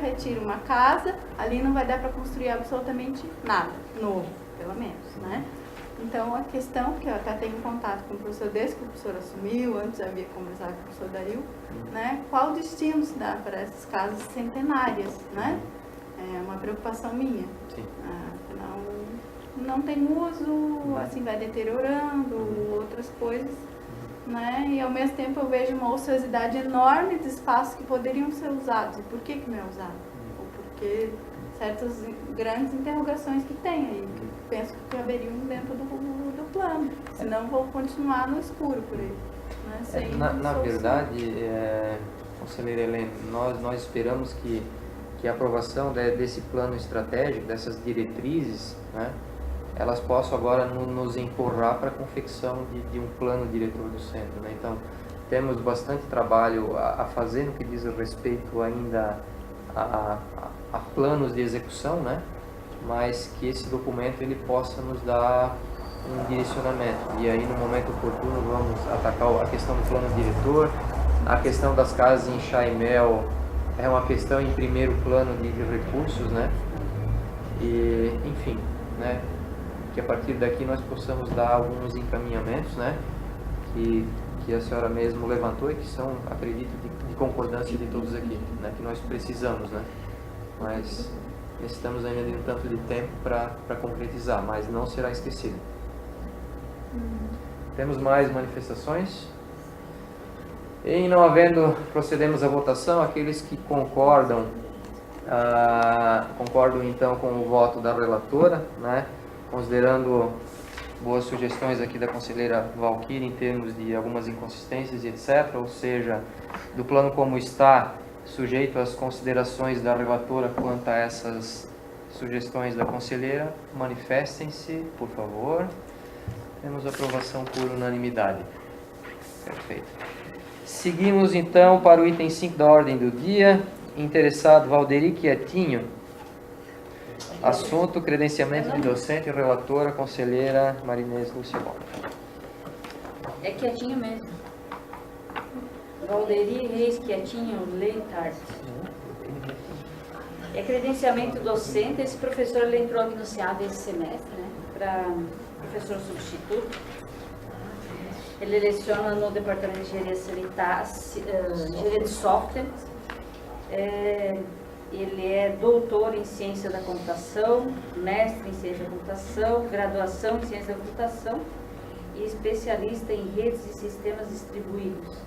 retira uma casa, ali não vai dar para construir absolutamente nada novo, pelo menos, né? Então, a questão, que eu até tenho contato com o professor desde que o professor assumiu, antes havia conversado com o professor Dario, né? Qual destino se dá para essas casas centenárias, né? É uma preocupação minha. Sim. Não tem uso, assim vai deteriorando, outras coisas, né? E ao mesmo tempo eu vejo uma ociosidade enorme de espaços que poderiam ser usados. E por que não é usado? Ou porque certas grandes interrogações que tem aí, que penso que caberiam dentro do plano. Senão vou continuar no escuro por aí. Né? Sem Na solução. verdade, conselheira Helene, nós esperamos que a aprovação desse plano estratégico, dessas diretrizes, né, elas possam agora nos empurrar para a confecção de um plano diretor do centro. Né? Então, temos bastante trabalho a fazer no que diz respeito ainda a planos de execução, né? Mas que esse documento ele possa nos dar um direcionamento. E aí, no momento oportuno, vamos atacar a questão do plano diretor, a questão das casas em chá e mel é uma questão em primeiro plano de recursos, né? E, enfim, né? Que a partir daqui nós possamos dar alguns encaminhamentos, né? Que a senhora mesmo levantou e que são, acredito, de concordância de todos aqui, né? Que nós precisamos, né? Mas necessitamos ainda de um tanto de tempo para concretizar, mas não será esquecido. Temos mais manifestações? E não havendo, procedemos à votação. Aqueles que concordam então com o voto da relatora, né? Considerando boas sugestões aqui da conselheira Valquíria em termos de algumas inconsistências e etc., ou seja, do plano como está, sujeito às considerações da relatora quanto a essas sugestões da conselheira, manifestem-se, por favor. Temos aprovação por unanimidade. Perfeito. Seguimos então para o item 5 da ordem do dia. Interessado Valderi Quietinho. Assunto: credenciamento de docente. Relatora, conselheira Marinês Lúcia Bom. É Quietinho mesmo. Valderi Reis Quietinho Leitard. É credenciamento docente. Esse professor ele entrou aqui no SEAD esse semestre, né? Para professor substituto. Ele leciona no departamento de engenharia sanitária, engenharia de software. Ele é doutor em ciência da computação, mestre em ciência da computação, graduação em ciência da computação e especialista em redes e sistemas distribuídos.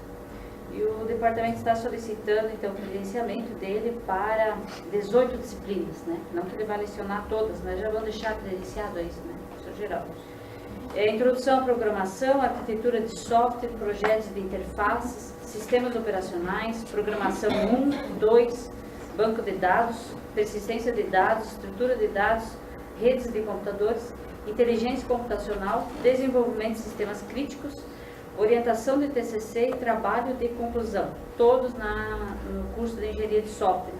E o departamento está solicitando, então, o credenciamento dele para 18 disciplinas, né? Não que ele vai lecionar todas, mas já vão deixar credenciado a isso, né? Professor geral. Introdução à programação, arquitetura de software, projetos de interfaces, sistemas operacionais, programação 1, 2, banco de dados, persistência de dados, estrutura de dados, redes de computadores, inteligência computacional, desenvolvimento de sistemas críticos, orientação de TCC e trabalho de conclusão, todos no curso de engenharia de software.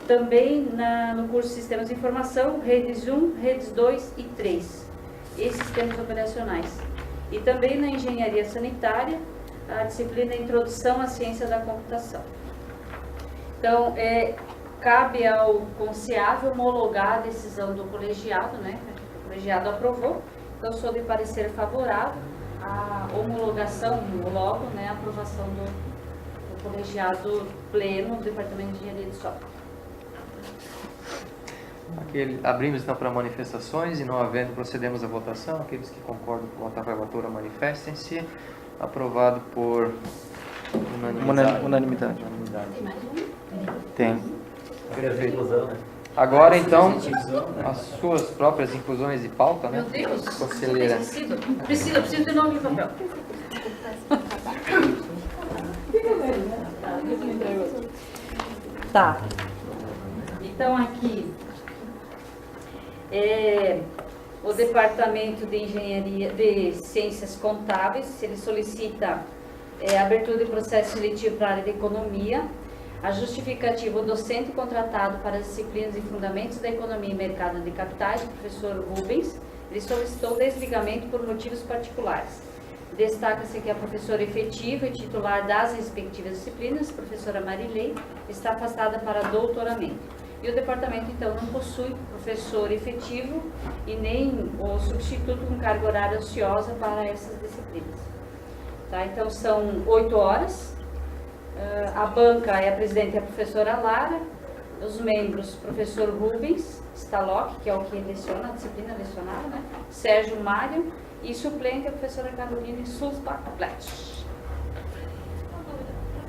Também no curso de sistemas de informação, redes 1, redes 2 e 3, e sistemas operacionais. E também na engenharia sanitária, a disciplina Introdução à Ciência da Computação. Então, cabe ao conselheiro homologar a decisão do colegiado, né? O colegiado aprovou, então sou de parecer favorável à homologação, logo, né? A aprovação do colegiado pleno do Departamento de Engenharia de Software. Abrimos então para manifestações e não havendo, procedemos à votação. Aqueles que concordam com o voto da relatora, manifestem-se. Aprovado por unanimidade. Tem. Perfeito. Agora então, as suas próprias inclusões de pauta, né? Meu Deus, conselheira. Preciso de nome de papel. Tá. Então aqui o Departamento de Engenharia de Ciências Contábeis, ele solicita abertura de processo seletivo para a área de Economia. A justificativa, o docente contratado para as disciplinas de Fundamentos da Economia e Mercado de Capitais, o professor Rubens, ele solicitou desligamento por motivos particulares. Destaca-se que a professora efetiva e titular das respectivas disciplinas, professora Marilei, está afastada para doutoramento. E o departamento, então, não possui professor efetivo e nem o substituto com carga horária ociosa para essas disciplinas. Tá? Então, são 8 horas. A banca é a presidente, a professora Lara, Os membros, professor Rubens Stalock, que é o que leciona, a disciplina lecionada, né? Sérgio Mário, e suplente a professora Caroline Sulzbach Platsch.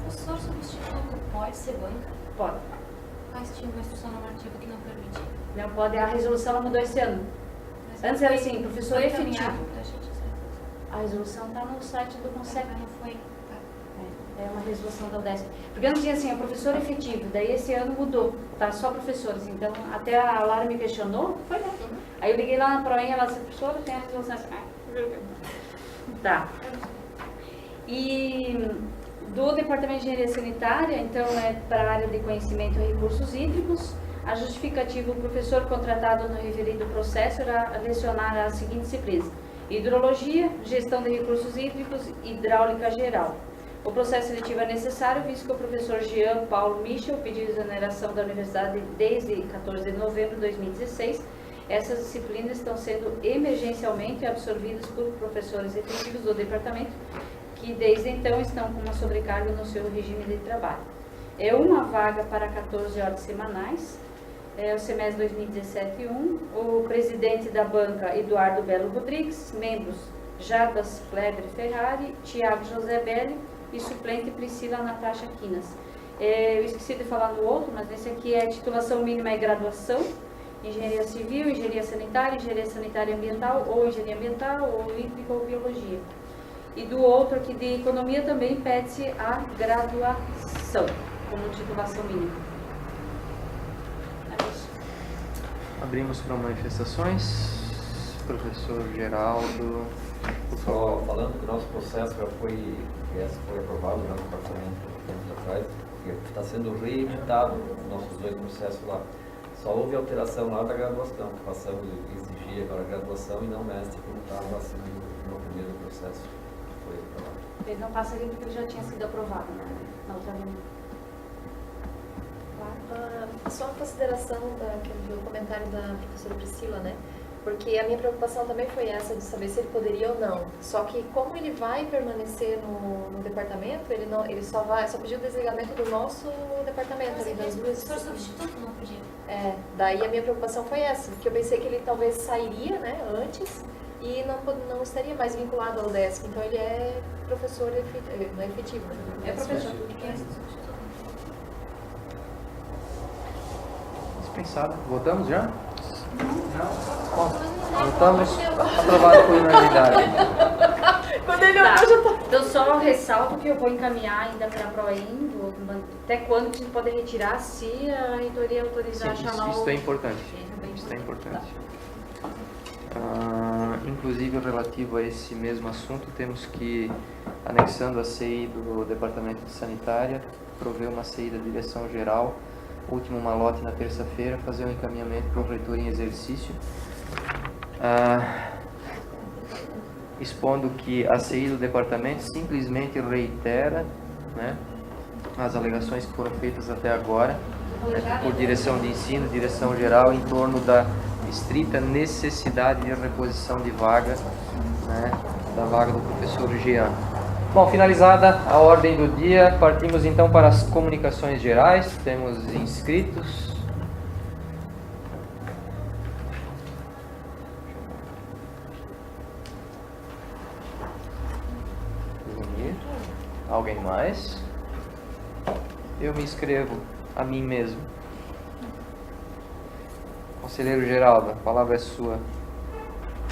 Professor substituto pode ser banca? Pode. Mas tinha uma instrução normativa que não permite. Não pode, a resolução ela mudou esse ano. Antes era assim, professor efetivo. A resolução está no site do Conselho. Não foi. É uma resolução da UDESC. Porque antes tinha assim, o professor efetivo, daí esse ano mudou, tá só professores. Então, até a Lara me questionou, foi né? Aí eu liguei lá na Proinha, ela disse, professora, tem a resolução assim. Tá. E do Departamento de Engenharia Sanitária, então, é para a área de conhecimento e recursos hídricos. A justificativa, o professor contratado no referido processo era lecionar as seguintes disciplinas: hidrologia, gestão de recursos hídricos, hidráulica geral. O processo seletivo é necessário, visto que o professor Jean Paulo Michel pediu exoneração da universidade desde 14 de novembro de 2016. Essas disciplinas estão sendo emergencialmente absorvidas por professores efetivos do departamento, que desde então estão com uma sobrecarga no seu regime de trabalho. É uma vaga para 14 horas semanais, é o semestre 2017-1. O presidente da banca, Eduardo Belo Rodrigues, membros Jarbas Kleber Ferrari, Tiago José Belli e suplente Priscila Natasha Quinas. Eu esqueci de falar no outro, mas esse aqui é titulação mínima e graduação, engenharia civil, engenharia sanitária e ambiental, ou engenharia ambiental, ou hídrica ou biologia. E do outro aqui de economia também pede-se a graduação, como titulação mínima. É isso. Abrimos para manifestações. Professor Geraldo, por Só falando que o nosso processo já foi aprovado no departamento tempos atrás, porque está sendo reeditado os nossos 2 processos lá. Só houve alteração lá da graduação, que passamos a exigir agora a graduação e não mestre, como estava assim no primeiro processo. Foi aprovado. Ele não passa ali porque ele já tinha sido aprovado, né? Na outra reunião. Só uma consideração do comentário da professora Priscila, né? Porque a minha preocupação também foi essa de saber se ele poderia ou não. Só que como ele vai permanecer no departamento, ele só pediu o desligamento do nosso departamento. Mas ali, das o duas professor substituto não podia. Daí a minha preocupação foi essa, porque eu pensei que ele talvez sairia, né, antes e não estaria mais vinculado ao DESC. Então ele é professor não é efetivo. É professor. dispensado. Votamos já? Não. Votamos. Aprovado por unanimidade. Quando ele olhou, já tá. Então só ressalto que eu vou encaminhar ainda para a Proin, até quando que se pode retirar, se a reitoria autorizar a chamar isso é importante. Isso é importante. Inclusive, relativo a esse mesmo assunto, temos que, anexando a CI do Departamento de Sanitária, prover uma CI da Direção Geral, último malote na terça-feira, fazer um encaminhamento para o reitor em exercício, expondo que a CI do Departamento simplesmente reitera, né, as alegações que foram feitas até agora, por direção de ensino, direção geral, em torno da estrita necessidade de reposição de vaga, né, da vaga do professor Jean. Bom, finalizada a ordem do dia, partimos então para as comunicações gerais. Temos inscritos. Alguém mais? Eu me inscrevo a mim mesmo. Conselheiro Geraldo, a palavra é sua.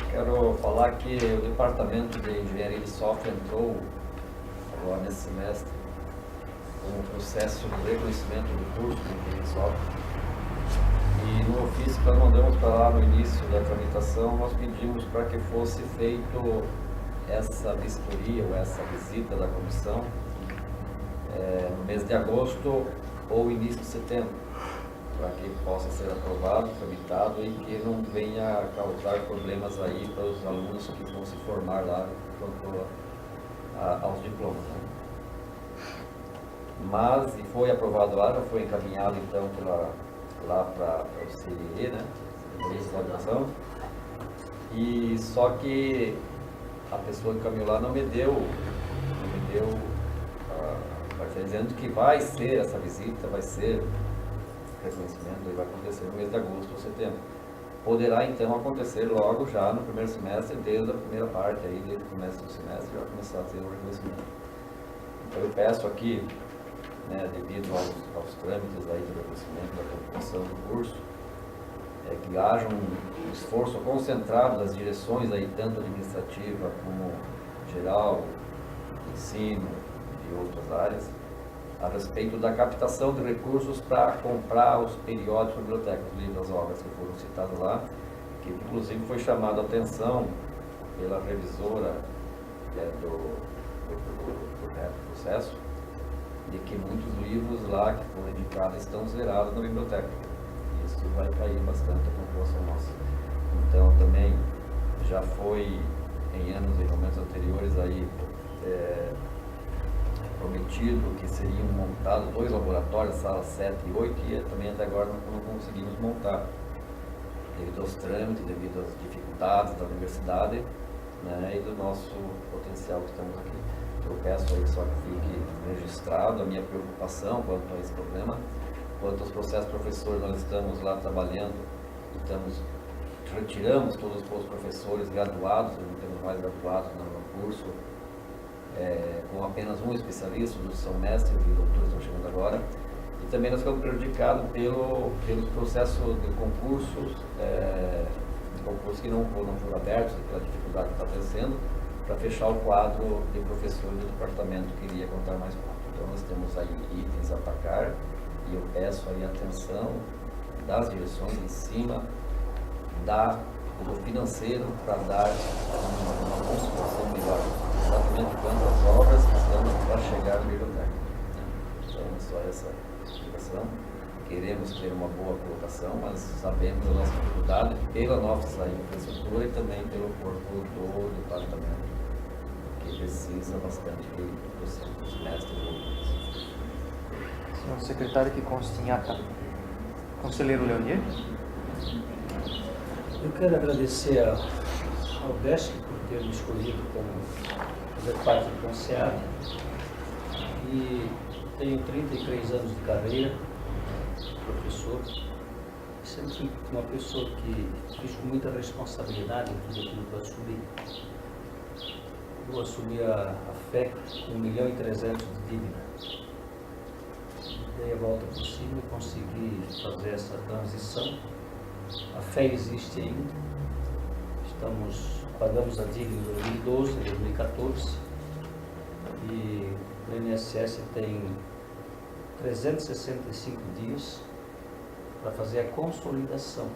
Quero falar que o Departamento de Engenharia de Software entrou agora nesse semestre com o processo de reconhecimento do curso de Engenharia de Software. E no ofício que nós mandamos para lá no início da tramitação, nós pedimos para que fosse feito essa vistoria ou essa visita da comissão no mês de agosto ou início de setembro, para que possa ser aprovado, tramitado e que não venha causar problemas aí para os alunos que vão se formar lá quanto aos diplomas. Né? Mas, e foi aprovado lá, já foi encaminhado então lá para o CIE, né? Legislação. E só que a pessoa que encaminhou lá não me deu dizendo que vai ser essa visita, vai ser reconhecimento, ele vai acontecer no mês de agosto ou setembro. Poderá então acontecer logo já no primeiro semestre, desde a primeira parte, aí, desde o começo do semestre, já começar a ter o reconhecimento. Então eu peço aqui, né, devido aos trâmites aí do reconhecimento da conclusão do curso, que haja um esforço concentrado das direções aí, tanto administrativa como geral, ensino e outras áreas, a respeito da captação de recursos para comprar os periódicos da biblioteca, os livros, as obras que foram citadas lá, que inclusive foi chamada a atenção pela revisora do processo, de que muitos livros lá que foram indicados estão zerados na biblioteca. Isso vai cair bastante a população nossa. Então também já foi em anos e momentos anteriores aí prometido que seriam montados 2 laboratórios, salas 7 e 8, e também até agora não conseguimos montar, devido aos trâmites, devido às dificuldades da universidade, né, e do nosso potencial que estamos aqui. Eu peço aí só que fique registrado a minha preocupação quanto a esse problema. Quanto aos processos professores, nós estamos lá trabalhando, retiramos todos os professores graduados, não temos mais graduados no curso, com apenas um especialista, os são mestres e doutores estão chegando agora. E também nós ficamos prejudicados pelos processos de concursos que não foram abertos, pela dificuldade que está acontecendo, para fechar o quadro de professores do departamento que iria contar mais pontos. Então nós temos aí itens a atacar, e eu peço aí a atenção das direções em cima do financeiro para dar uma construção melhor, exatamente quantas obras que estamos para chegar na biblioteca. Então é só essa explicação. Queremos ter uma boa colocação, mas sabemos da nossa dificuldade pela nossa infraestrutura e também pelo corpo do departamento, que precisa bastante dos mestres. Senhor secretário, que consta em ata. Conselheiro Leonir. Eu quero agradecer ao DESC por ter me escolhido como fazer parte do conselho. E tenho 33 anos de carreira, professor. Sempre fui uma pessoa que fiz com muita responsabilidade em tudo aquilo que eu assumi. Eu assumi a FEC com 1,3 milhão de dívida. Dei a volta por cima e consegui fazer essa transição. A fé existe ainda. Pagamos a dívida em 2012, em 2014. E o INSS tem 365 dias para fazer a consolidação.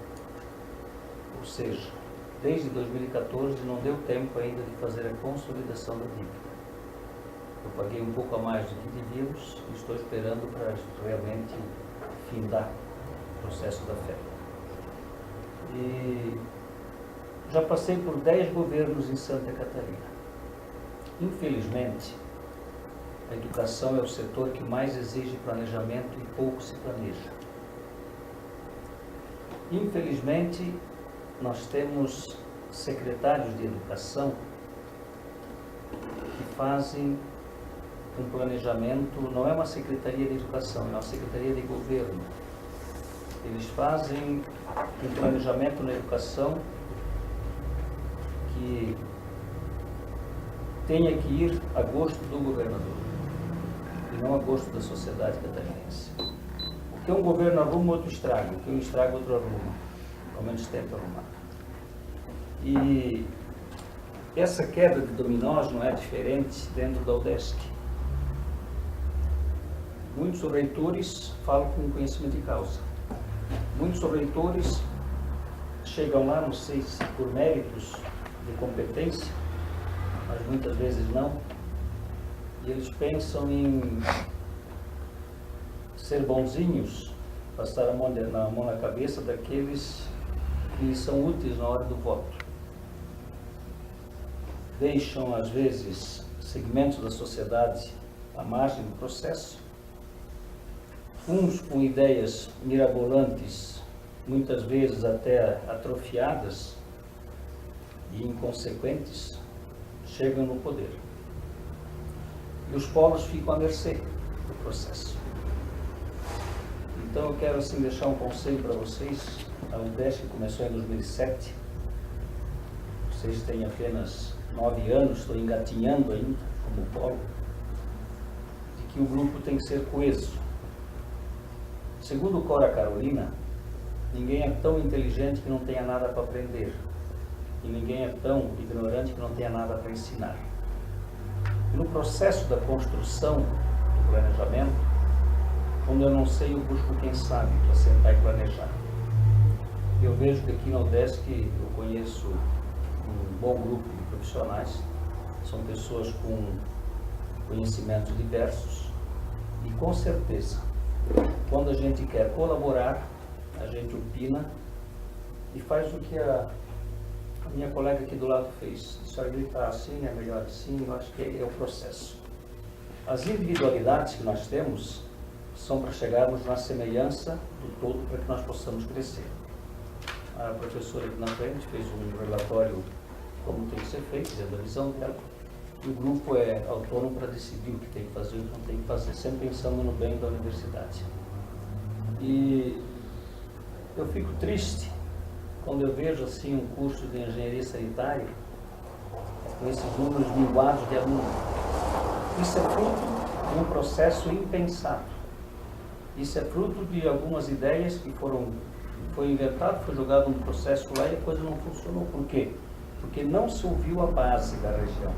Ou seja, desde 2014 não deu tempo ainda de fazer a consolidação da dívida. Eu paguei um pouco a mais do que devíamos e estou esperando para realmente findar o processo da fé. E já passei por 10 governos em Santa Catarina. Infelizmente, a educação é o setor que mais exige planejamento e pouco se planeja. Infelizmente, nós temos secretários de educação que fazem um planejamento, não é uma secretaria de educação, é uma secretaria de governo. Eles fazem um planejamento na educação que tenha que ir a gosto do governador e não a gosto da sociedade catarinense. O que um governo arruma, outro estraga. O que um estraga, outro arruma. Ao menos tenta arrumar. E essa queda de dominós não é diferente dentro da UDESC. Muitos reitores falam com conhecimento de causa. Muitos reitores chegam lá, não sei se por méritos de competência, mas muitas vezes não, e eles pensam em ser bonzinhos, passar a mão na cabeça daqueles que são úteis na hora do voto. Deixam, às vezes, segmentos da sociedade à margem do processo, uns com ideias mirabolantes, muitas vezes até atrofiadas e inconsequentes, chegam no poder. E os povos ficam à mercê do processo. Então eu quero assim deixar um conselho para vocês. A UDESC começou em 2007. Vocês têm apenas 9 anos, estou engatinhando ainda como polo, de que o grupo tem que ser coeso. Segundo Cora Carolina, ninguém é tão inteligente que não tenha nada para aprender. E ninguém é tão ignorante que não tenha nada para ensinar. E no processo da construção do planejamento, quando eu não sei, eu busco quem sabe para sentar e planejar. Eu vejo que aqui na UDESC eu conheço um bom grupo de profissionais, são pessoas com conhecimentos diversos e com certeza, quando a gente quer colaborar, a gente opina e faz o que a minha colega aqui do lado fez. Se a gente está assim, é melhor assim, eu acho que é o processo. As individualidades que nós temos são para chegarmos na semelhança do todo para que nós possamos crescer. A professora aqui na frente fez um relatório como tem que ser feito, dentro da visão dela, e o grupo é autônomo para decidir o que tem que fazer e o que não tem que fazer, sempre pensando no bem da universidade. E eu fico triste quando eu vejo assim um curso de engenharia sanitária com esses números minguados de alunos. Isso é fruto de um processo impensado. Isso é fruto de algumas ideias que foi inventado, foi jogado num processo lá e a coisa não funcionou. Por quê? Porque não se ouviu a base da região.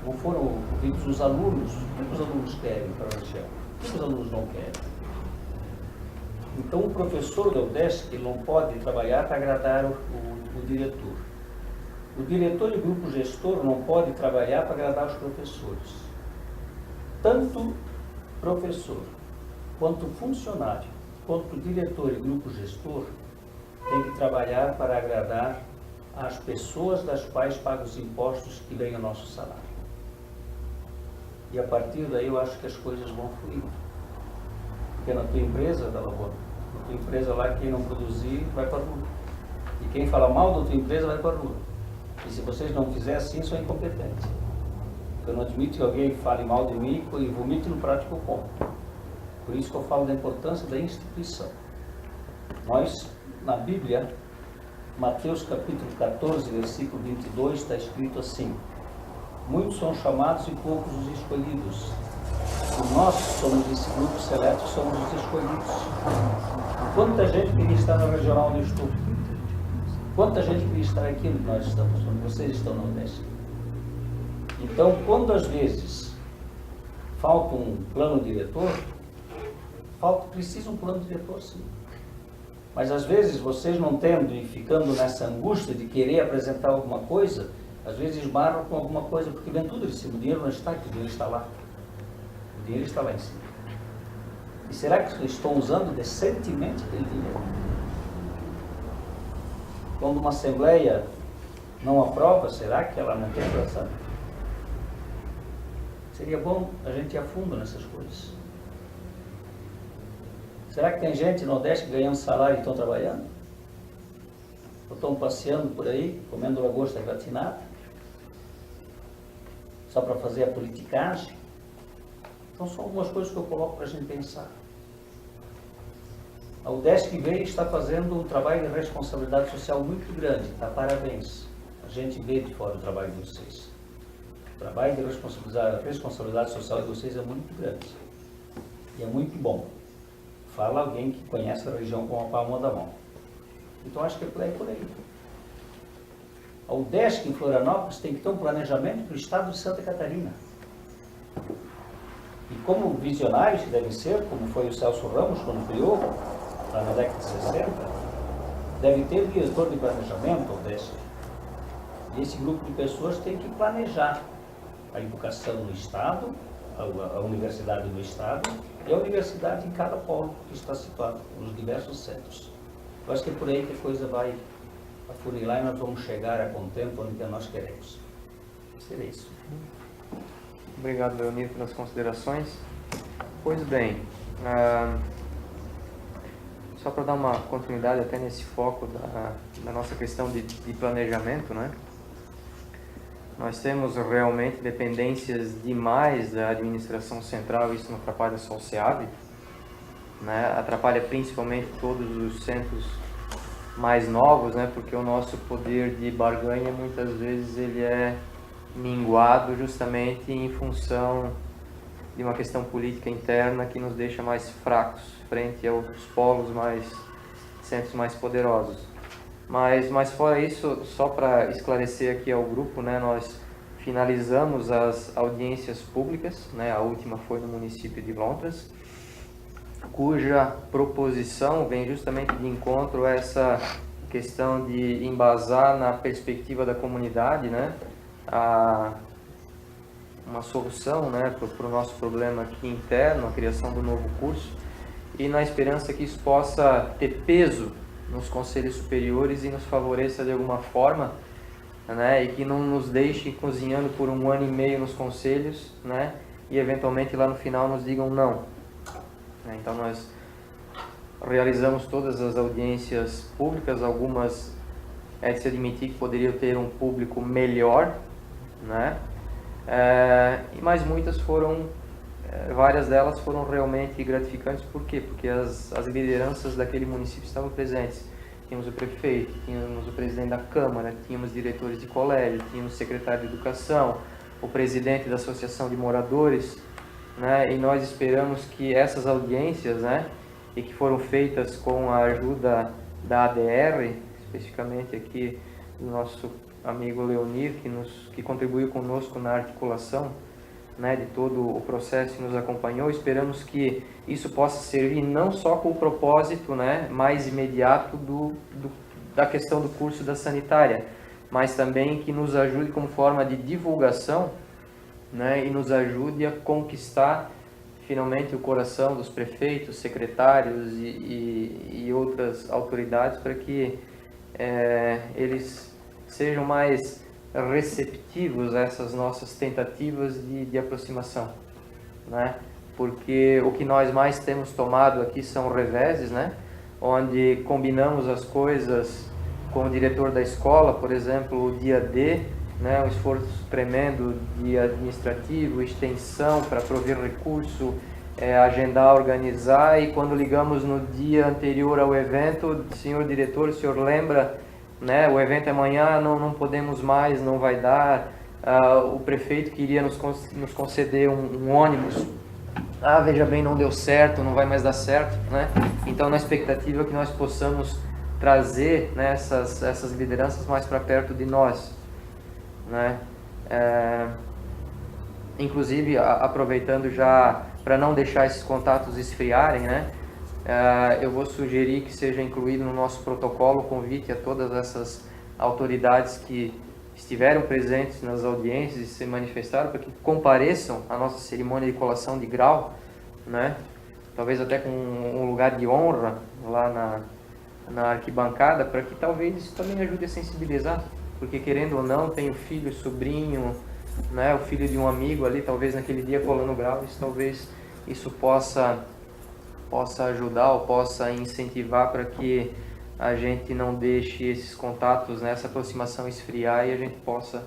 Não foram ouvidos os alunos. O que os alunos querem para a região? O que os alunos não querem? Então, o professor da UDESC não pode trabalhar para agradar o diretor. O diretor e o grupo gestor não pode trabalhar para agradar os professores. Tanto professor, quanto funcionário, quanto diretor e grupo gestor tem que trabalhar para agradar as pessoas das quais pagam os impostos que ganham o nosso salário. E a partir daí eu acho que as coisas vão fluir. Porque na tua empresa, na tua empresa lá, quem não produzir vai para a rua. E quem fala mal da tua empresa vai para a rua. E se vocês não fizerem assim, são incompetentes. Eu não admito que alguém fale mal de mim e vomite no prato que eu como. Por isso que eu falo da importância da instituição. Nós, na Bíblia, Mateus capítulo 14, versículo 22, está escrito assim: muitos são chamados e poucos os escolhidos. E nós somos esse grupo seleto, somos os escolhidos. Quanta gente queria estar na regional onde eu estou? Quanta gente queria estar aqui onde nós estamos, onde vocês estão no UDESC? Então, quando às vezes falta um plano diretor, precisa um plano diretor, sim. Mas às vezes vocês não tendo e ficando nessa angústia de querer apresentar alguma coisa, às vezes esbarram com alguma coisa, porque vem tudo em cima. O dinheiro não está aqui, o dinheiro está lá. O dinheiro está lá em cima. E será que estão usando decentemente aquele dinheiro? Quando uma assembleia não aprova, será que ela não tem coração? Seria bom a gente ir a fundo nessas coisas. Será que tem gente no UDESC ganhando salário e estão trabalhando? Ou estão passeando por aí, comendo lagosta gratinada? Só para fazer a politicagem? Então são algumas coisas que eu coloco para a gente pensar. A UDESC veio e está fazendo um trabalho de responsabilidade social muito grande, tá? Parabéns. A gente vê de fora o trabalho de vocês. O trabalho de responsabilidade social de vocês é muito grande. E é muito bom. Fala alguém que conhece a região com a palma da mão. Então acho que é por aí. A UDESC em Florianópolis tem que ter um planejamento para o estado de Santa Catarina. E como visionários que devem ser, como foi o Celso Ramos quando criou, lá na década de 60, deve ter diretor de planejamento, a UDESC. E esse grupo de pessoas tem que planejar a educação no estado, a universidade no estado e a universidade em cada polo que está situado nos diversos centros. Eu acho que é por aí que a coisa vai afunilar e nós vamos chegar a contento onde que nós queremos. Seria isso. Obrigado, Leonir, pelas considerações. Pois bem, só para dar uma continuidade até nesse foco da nossa questão de planejamento, né? Nós temos realmente dependências demais da administração central, isso não atrapalha só o SEAB, né? Atrapalha principalmente todos os centros mais novos, né? Porque o nosso poder de barganha muitas vezes ele é minguado justamente em função de uma questão política interna que nos deixa mais fracos frente a outros polos centros mais poderosos. Mas fora isso, só para esclarecer aqui ao grupo, né, nós finalizamos as audiências públicas, né, a última foi no município de Lontras, cuja proposição vem justamente de encontro a essa questão de embasar na perspectiva da comunidade, né, uma solução, né, para o nosso problema aqui interno, a criação do novo curso, e na esperança que isso possa ter peso nos conselhos superiores e nos favoreça de alguma forma, né, e que não nos deixe cozinhando por 1 ano e meio nos conselhos, né, e eventualmente lá no final nos digam não. Então nós realizamos todas as audiências públicas, algumas é de se admitir que poderiam ter um público melhor, né, mas muitas foram, várias delas foram realmente gratificantes. Por quê? Porque as lideranças daquele município estavam presentes. Tínhamos o prefeito, tínhamos o presidente da Câmara, tínhamos diretores de colégio, tínhamos o secretário de Educação, o presidente da Associação de Moradores, né? E nós esperamos que essas audiências, né, e que foram feitas com a ajuda da ADR, especificamente aqui do nosso amigo Leonir, que contribuiu conosco na articulação, né, de todo o processo e nos acompanhou. Esperamos que isso possa servir não só com o propósito, né, mais imediato da questão do curso da sanitária, mas também que nos ajude como forma de divulgação, né, e nos ajude a conquistar finalmente o coração dos prefeitos, secretários e outras autoridades, para que eles sejam mais receptivos a essas nossas tentativas de aproximação, né? Porque o que nós mais temos tomado aqui são reveses, né? Onde combinamos as coisas com o diretor da escola, por exemplo, o dia D, né? Um esforço tremendo de administrativo, extensão para prover recurso, agendar, organizar, e quando ligamos no dia anterior ao evento, senhor diretor, o senhor lembra, né, o evento é amanhã, não podemos mais, não vai dar, o prefeito queria nos conceder um ônibus, veja bem, não deu certo, não vai mais dar certo, né? Então, na expectativa que nós possamos trazer, né, essas lideranças mais para perto de nós, né? Inclusive, aproveitando já, para não deixar esses contatos esfriarem, né, eu vou sugerir que seja incluído no nosso protocolo o convite a todas essas autoridades que estiveram presentes nas audiências e se manifestaram, para que compareçam à nossa cerimônia de colação de grau, né? Talvez até com um lugar de honra lá na arquibancada, para que talvez isso também ajude a sensibilizar, porque querendo ou não, tem o filho, o sobrinho, né, o filho de um amigo ali, talvez naquele dia colando grau, talvez isso possa ajudar ou possa incentivar para que a gente não deixe esses contatos, né, essa aproximação esfriar, e a gente possa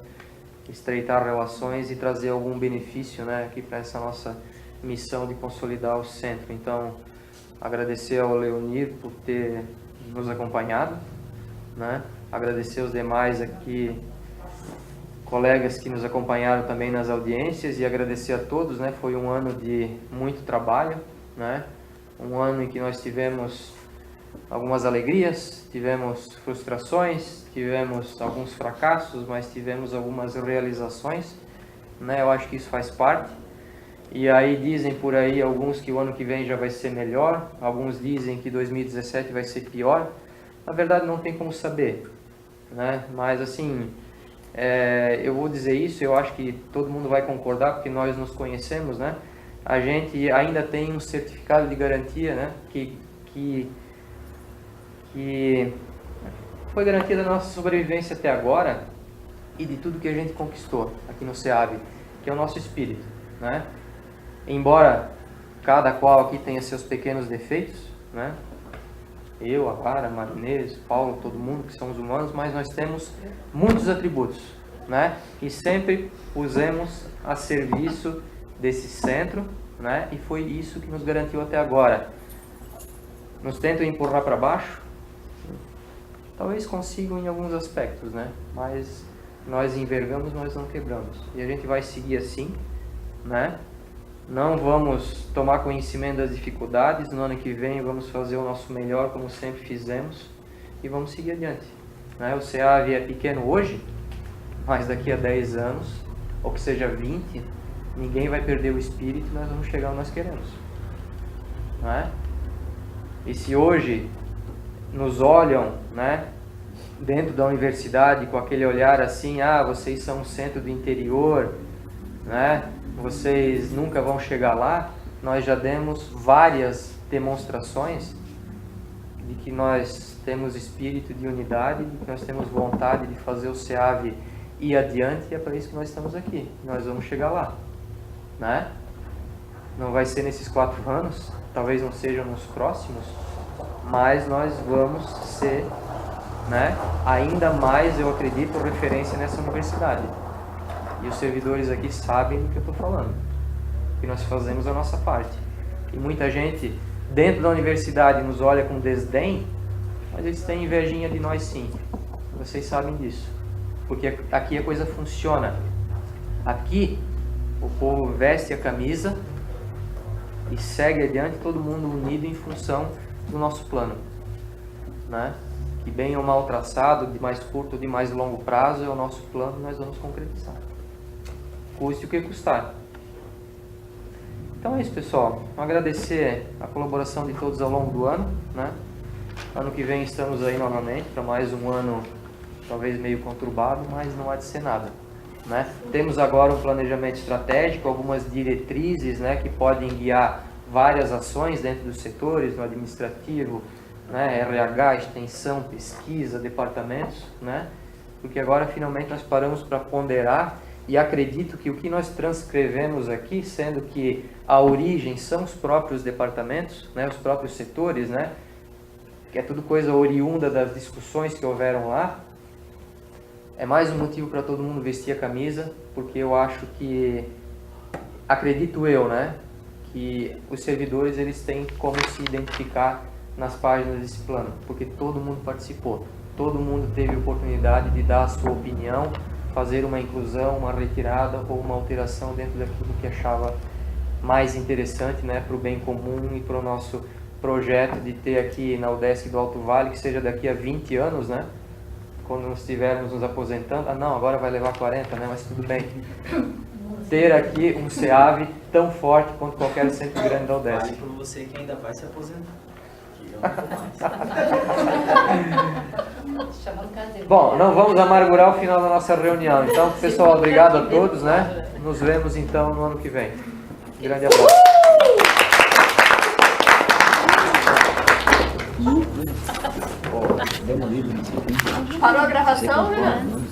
estreitar relações e trazer algum benefício, né, aqui para essa nossa missão de consolidar o centro. Então, agradecer ao Leonir por ter nos acompanhado, né, agradecer aos demais aqui colegas que nos acompanharam também nas audiências, e agradecer a todos, né, foi um ano de muito trabalho, né, um ano em que nós tivemos algumas alegrias, tivemos frustrações, tivemos alguns fracassos, mas tivemos algumas realizações, né? Eu acho que isso faz parte. E aí dizem por aí alguns que o ano que vem já vai ser melhor, alguns dizem que 2017 vai ser pior. Na verdade não tem como saber, né? Mas assim, eu vou dizer isso, eu acho que todo mundo vai concordar, porque nós nos conhecemos, né? A gente ainda tem um certificado de garantia, né, que foi garantia da nossa sobrevivência até agora e de tudo que a gente conquistou aqui no SEAB, que é o nosso espírito, né? Embora cada qual aqui tenha seus pequenos defeitos, né? Eu, a Lara, Marinês, Paulo, todo mundo que somos humanos, mas nós temos muitos atributos, né? E sempre pusemos a serviço desse centro, né? E foi isso que nos garantiu até agora nos tentam empurrar para baixo, talvez consigam em alguns aspectos, né? Mas nós envergamos, nós não quebramos. E a gente vai seguir assim, né? Não vamos tomar conhecimento das dificuldades. No ano que vem vamos fazer o nosso melhor, como sempre fizemos, e vamos seguir adiante, né? O CEAV é pequeno hoje, mas daqui a 10 anos, ou que seja 20, ninguém vai perder o espírito e nós vamos chegar onde nós queremos, né? E se hoje nos olham, né, dentro da universidade com aquele olhar assim, vocês são um centro do interior, né, vocês nunca vão chegar lá, nós já demos várias demonstrações de que nós temos espírito de unidade, de que nós temos vontade de fazer o CEAV ir adiante, e é para isso que nós estamos aqui. Nós vamos chegar lá, né? Não vai ser nesses 4 anos, talvez não sejam nos próximos, mas nós vamos ser, né, ainda mais, eu acredito, referência nessa universidade. E os servidores aqui sabem do que eu estou falando, que nós fazemos a nossa parte. E muita gente dentro da universidade nos olha com desdém, mas eles têm invejinha de nós sim. Vocês sabem disso, porque aqui a coisa funciona. Aqui o povo veste a camisa e segue adiante, todo mundo unido em função do nosso plano, né? Que bem ou mal traçado, de mais curto ou de mais longo prazo, é o nosso plano, nós vamos concretizar, custe o que custar. Então é isso, pessoal. Agradecer a colaboração de todos ao longo do ano, né? Ano que vem estamos aí novamente para mais um ano, talvez meio conturbado, mas não há de ser nada, né? Temos agora um planejamento estratégico, algumas diretrizes, né, que podem guiar várias ações dentro dos setores, no administrativo, né, RH, extensão, pesquisa, departamentos, né? Porque agora finalmente nós paramos para ponderar, e acredito que o que nós transcrevemos aqui, sendo que a origem são os próprios departamentos, né, os próprios setores, né, que é tudo coisa oriunda das discussões que houveram lá, é mais um motivo para todo mundo vestir a camisa, porque eu acho que, acredito eu, né, que os servidores eles têm como se identificar nas páginas desse plano, porque todo mundo participou, todo mundo teve oportunidade de dar a sua opinião, fazer uma inclusão, uma retirada ou uma alteração dentro daquilo que achava mais interessante, né, para o bem comum e para o nosso projeto de ter aqui na UDESC do Alto Vale, que seja daqui a 20 anos, né, quando nós estivermos nos aposentando, não, agora vai levar 40, né, mas tudo bem, ter aqui um CEAV tão forte quanto qualquer centro grande da UDESC. Vale por você que ainda vai se aposentar. Bom, não vamos amargurar o final da nossa reunião. Então, pessoal, obrigado a todos, né? Nos vemos então no ano que vem. Grande abraço. Parou a gravação, Renan?